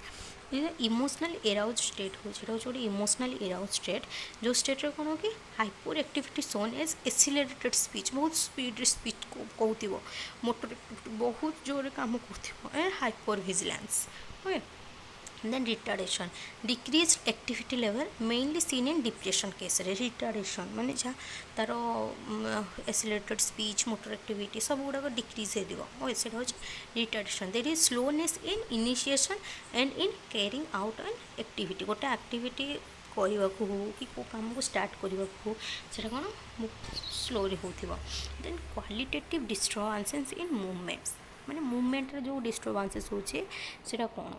emotional arouse state हो गोटे emotional arouse state जो state रे कौन हो कि hyper activity soon as acylated speech बहुत speed speech कहूँ motor activity बहुत जोर काम कर hyper vigilance okay then retardation, decreased activity level mainly seen in depression case रे retardation माने जहाँ तार accelerated speech motor activity सब गुड़ाक decrease हो सेटा होची retardation. There is slowness in initiation and in carrying out an activity. गोटे activity କରିବାକୁ हो कि को काम को स्टार्ट କରିବାକୁ हो सेटा कौन स्लोरे होथिबो. Then qualitative disturbances in movements माने मूवमेंट जो डिस्टर्बांसेस होचे सेटा कौन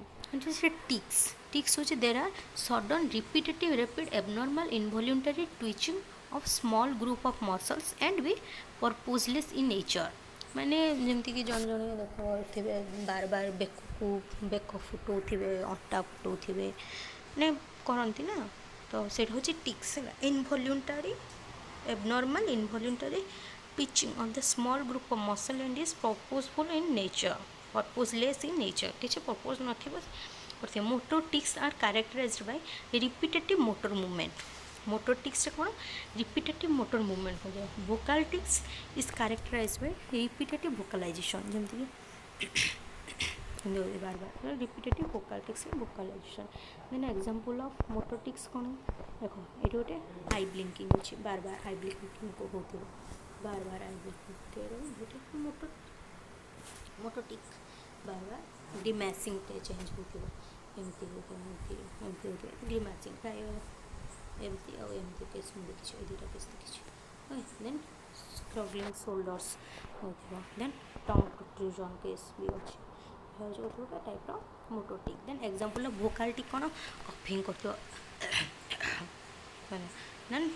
टिक्स होचे. There are sudden repetitive rapid abnormal involuntary twitching of small group of muscles and be purposeless in nature माने जमती कि जन जन देखुवे बार बार बेक फुटाउथिबे अंटा फुटाउथिबे माने करंती ना तो सेटा होचे tics. Involuntary abnormal involuntary twitching of the small group of muscle and is purposeful in nature, purposeless in nature. किसी purpose नहीं बस करते. Motor tics are characterized by repetitive motor movement. Motor tics से कौन repetitive motor movement हो गया. Vocal tics is characterized by repetitive vocalization. जमती है बार बार repetitive vocal tics and vocalization. Then example of motor tics कौन देखो ये गोटे eye blinking होची बार बार eye blinking को होती है बार बार आई गोटे मोटर टिक बार बार ग्लिमैसिंग चेंज होती एमती होते ग्लिमैसिंग प्राय एमती आउ एमती केस मुझे देखी दुटा केस देखी. देन स्क्रगलिंग शोल्डर्स होता. देन टंग प्रोट्रूजन केस भी अच्छे जो गोटे टाइप्र मोटर टिक. देन एग्जांपल भोकाल टिक कौन कफिंग कर देन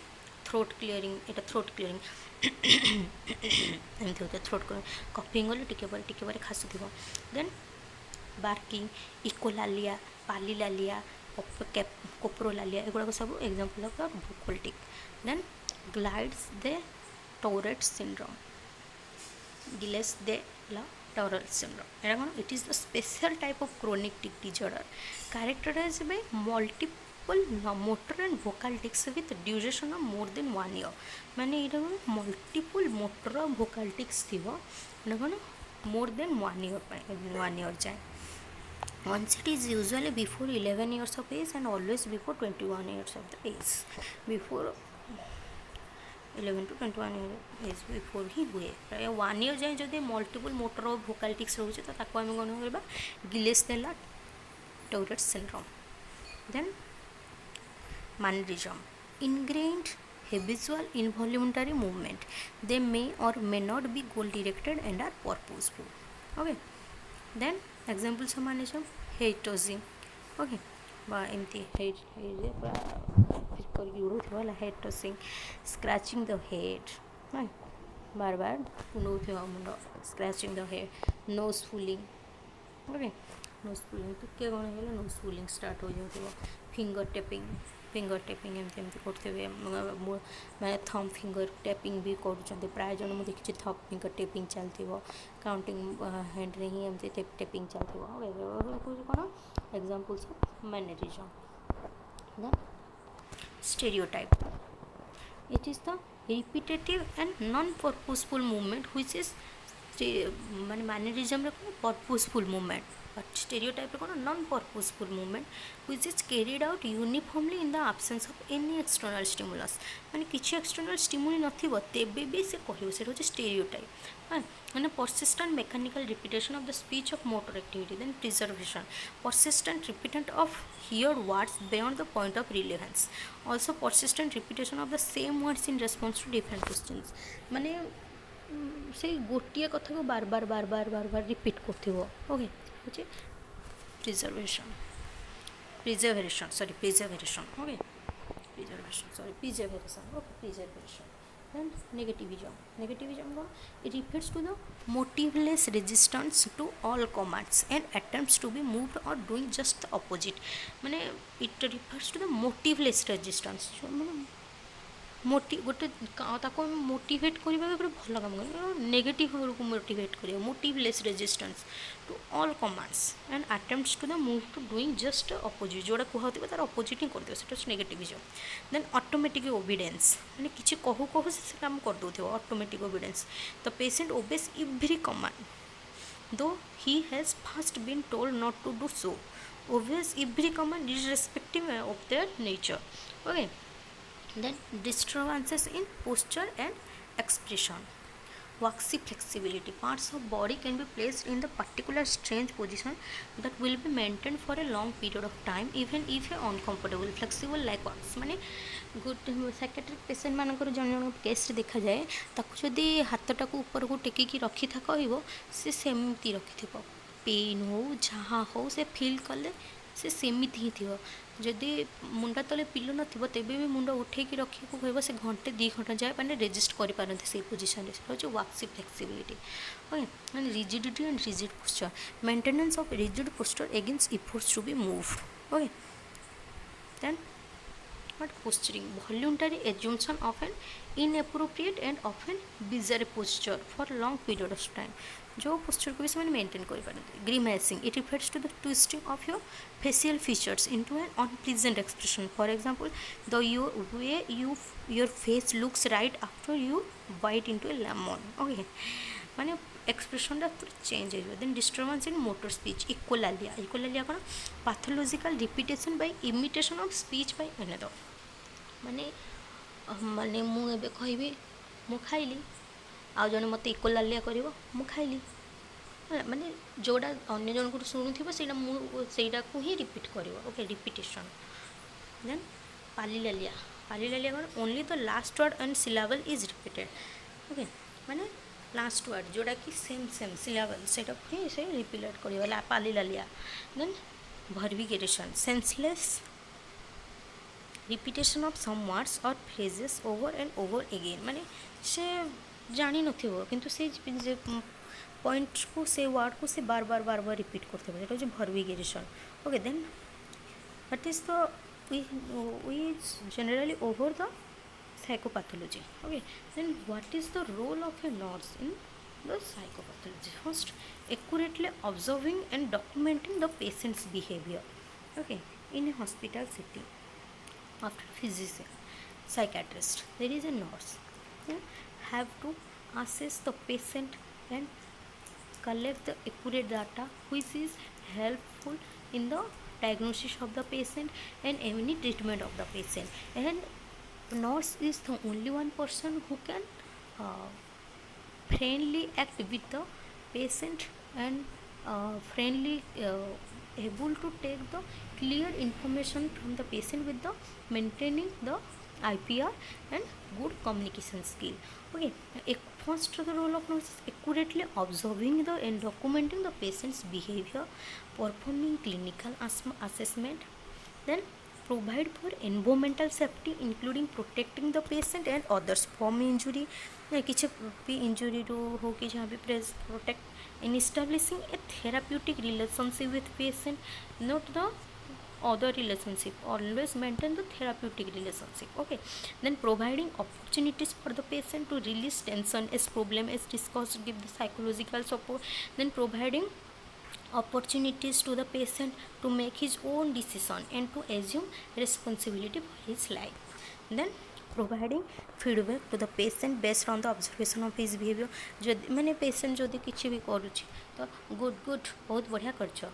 थ्रोट क्लीयरिंग एटा थ्रोट क्लीयरिंग एमती होता थ्रोट कफिंग गले टिके खासुव. देन बार्किंग इकोलालिया पालिलालिया कोप्रोलालिया एगुड़ा सब example of vocal tic. Then Gilles de Tourette syndrome Gilles de la Tourette syndrome एटा कौन it is the special type of chronic tic disorder characterised by multiple motor and vocal tics with duration of more than 1 year माने ये multiple motor और Bhokaal ticks थी कौन मोर than 1 year जाए. Once it is usually before 11 years of age and always before 21 years of the age. Before 11 to 21 years before ही हुए प्राय 1 year जाए जब मल्टीपल मोटर और भोकाल टिक्स रोचे तो ताको आम कौन करवा गिलेस देला Tourette syndrome. Then mannerism ingrained habitual involuntary movement they may or may not be goal directed and are purposeful. Okay, then examples of mannerism head tossing. Okay, बा एमती head करके head tossing scratching the head बार बार मुंड scratching the head nose pulling. Okay, nose pulling तो क्या कौन है nose pulling start हो जाए. finger tapping एमती करते मैं थम फिंगर टैपिंग भी कर प्राय जन मुझे देखी थम फिंगर टैपिंग चलती काउंटिंग हैंड रे ही एमती टैपिंग चलती कौन examples of mannerism. Then stereotype it is the repetitive and non purposeful movement which is माने मैनरिज्म रे कौन पर्पसफुल मूवमेंट but stereotype कौन non purposeful movement which is carried out uniformly in the absence of any external stimulus माने किसी external stimuli नथिबो तेबे भी से कहबो से होचे स्टेरियोटाइप माने persistent mechanical repetition of the speech of motor activity. Then preservation persistent repeatant of heard words beyond the point of relevance. Also persistent repetition of the same words in response to different questions माने से गोटिए कथा को बार बार repeat करथिबो. Okay होचे preservation okay preservation. Then negativism it refers to the motiveless resistance to all commands and attempts to be moved or doing just the opposite माने it refers to the motiveless resistance माने गोटे ताको motivate करबा भल काम कर negative को motivate कर motiveless resistance to all commands and attempts to the move to doing just opposite जोड़ा कहते तार अपोजिट ही कर सेटा नेगेटिविज्म. देन ऑटोमेटिक ओबीडियंस माने किछि कहू से काम कर दो automatic obedience the patient obeys every command though he has first been told not to do so. Obeys every command irrespective of their nature. Okay. Then disturbances in posture and expression. Waxy flexibility. Parts of body can be placed in the particular strange position that will be maintained for a long period of time even if uncomfortable. Flexible like wax. माने good psychiatric patient मानकर जन जन case देखा जाए ताकू जदि हाथटाକୁ ଉପରକୁ ଟେକିକି ରଖିଥା କହିବ ସେ ସେମିତି ରଖିଥିବ पेन हो जहाँ हो से फिल कले से सेମିତି ହିଁ ଥିବ ଯଦି ମୁଣ୍ଡ ତଳେ ପିଲୁ ନଥିବ ତେବେ ବି ମୁଣ୍ଡ ଉଠେଇକି ରଖିବାକୁ କହିବ ସେ ଘଣ୍ଟେ 2 ଘଣ୍ଟା ଯାଏ ମାନେ ରେଜିଷ୍ଟ କରିପାରନ୍ତି ସେଇ ପୋଜିସନରେ ସେଟା ହେଉଛି ୱାକ୍ସି ଫ୍ଲେକ୍ସିବିଲିଟି ଓକେ ମାନେ rigidity and rigid posture maintenance of rigid posture against efforts to be move okay then what posturing voluntary assumption of an inappropriate and often bizarre posture for long period of time जो posture को भी से maintain करें grimacing it refers to the twisting of your facial features into an unpleasant expression for example the way your face looks right after you bite into a lemon okay माने expression change हो then disturbance in motor speech echolalia कौन pathological repetition by imitation of speech by another माने माने मुझे कहबी मु खाइली आउ जन मत इक्वलालिया कर खाइली माने जोड़ा अन्य जन को शुणुव से ही रिपीट कर ओके रिपीटेशन देन पालिलालिया कौन only the last word and syllable is repeated okay माने लास्ट वर्ड जोड़ा कि सेम सिलाबल से ही से रिपीट कर palilalia then verbigeration senseless repetition of some words और phrases over and over again माने से जानी नथिबो किंतु से पॉइंट को से वर्ड को से बार बार रिपीट करते हैं जो verbigeration okay then what is the we generally over the psychopathology okay then what is the role of a nurse in the psychopathology first accurately observing and documenting the patient's behavior okay in a hospital setting after physician psychiatrist there is a nurse have to assess the patient and collect the accurate data which is helpful in the diagnosis of the patient and any treatment of the patient and nurse is the only one person who can friendly act with the patient and friendly able to take the clear information from the patient with the maintaining the IPR and good communication skill okay first the role of nurse is accurately observing the and documenting the patient's behavior performing clinical assessment then provide for environmental safety including protecting the patient and others from injury किसी भी injury रू हो कि जहाँ भी protect in establishing a therapeutic relationship with patient not the other relationship always maintain the therapeutic relationship okay then providing opportunities for the patient to release tension as problem is discussed give the psychological support then providing opportunities to the patient to make his own decision and to assume responsibility for his life then providing feedback to the patient based on the observation of his behavior जदि मैंने patient जदि किसी भी करुच्ची तो good बहुत बढ़िया करछ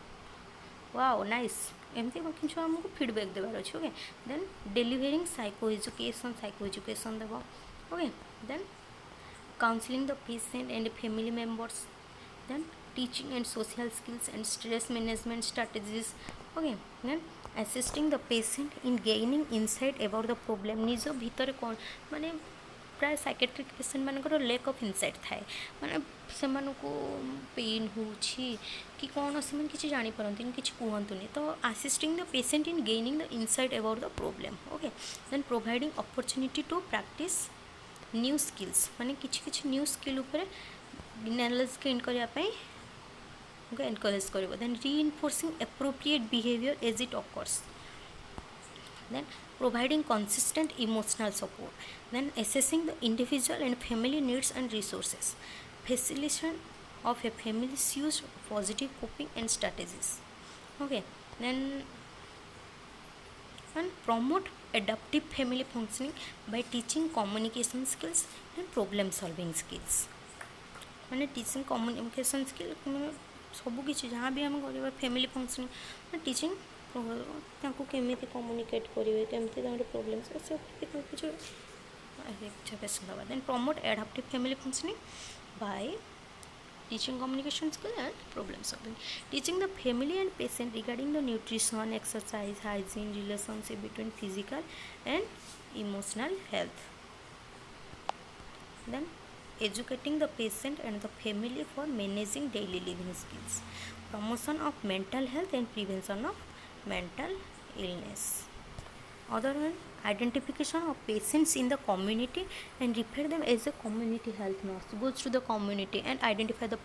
wow nice एमती कि आमको फीडबैक देवार अच्छे okay then delivering psychoeducation देव okay then counselling the patient and family members then teaching and social skills and stress management strategies okay then assisting the patient in gaining insight about the problem निज भितर कौन माने प्राय psychiatric patient मानकर lack of insight थाए माने से pen हो कि कौन से किसी जापारती कि कहतुनि तो assisting the patient in gaining the insight about the problem okay then providing opportunity to practise new skills माने किसी न्यू स्किल उपर नॉलेज गेन करने एनकरेज कर then reinforcing appropriate behaviour as it occurs then providing consistent emotional support then assessing the individual and family needs and resources facilitation of a family's use of positive coping and strategies okay then and promote adaptive family functioning by teaching communication skills and problem solving skills मैंने teaching communication skill सबकि जहाँ भी आम कर family function teaching केमी communicate करेंगे केमी problem कुछ एक्सप्रेशन दवा then promote adaptive family functioning by teaching communication skill and problem solving, teaching the family and patient regarding the nutrition, exercise, hygiene, relationship between physical and emotional health, then educating the patient and the family for managing daily living skills, promotion of mental health and prevention of mental illness. Other one, identification of patients in the community and refer them as a community health nurse, goes to the community and identify the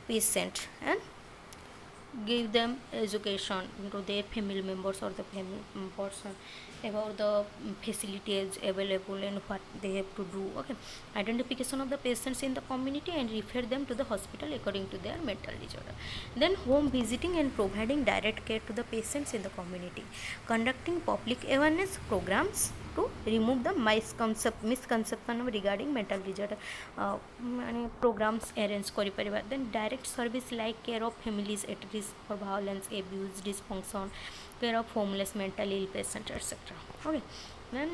patient and give them education to their family members or the family person about the facilities available and what they have to do. Okay, identification of the patients in the community and refer them to the hospital according to their mental disorder. Then home visiting and providing direct care to the patients in the community, conducting public awareness programs to remove the misconception regarding mental disorder, programs arrange karipareba. Then direct service like care of families at risk for violence, abuse, dysfunction, care of homeless, mental ill patients, etc. Okay, then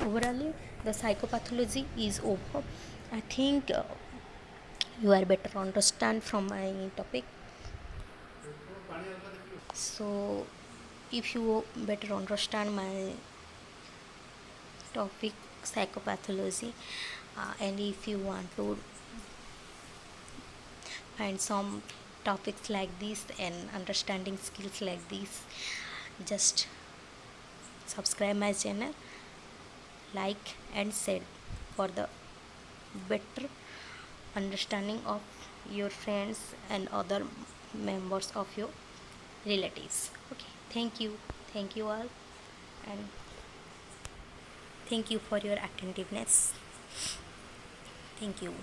overall the psychopathology is over. I think you are better understand from my topic. So if you better understand my topic psychopathology, and if you want to find some topics like this and understanding skills like this, just subscribe my channel, like and share for the better understanding of your friends and other members of your relatives. Okay, thank you all, and thank you for your attentiveness. Thank you.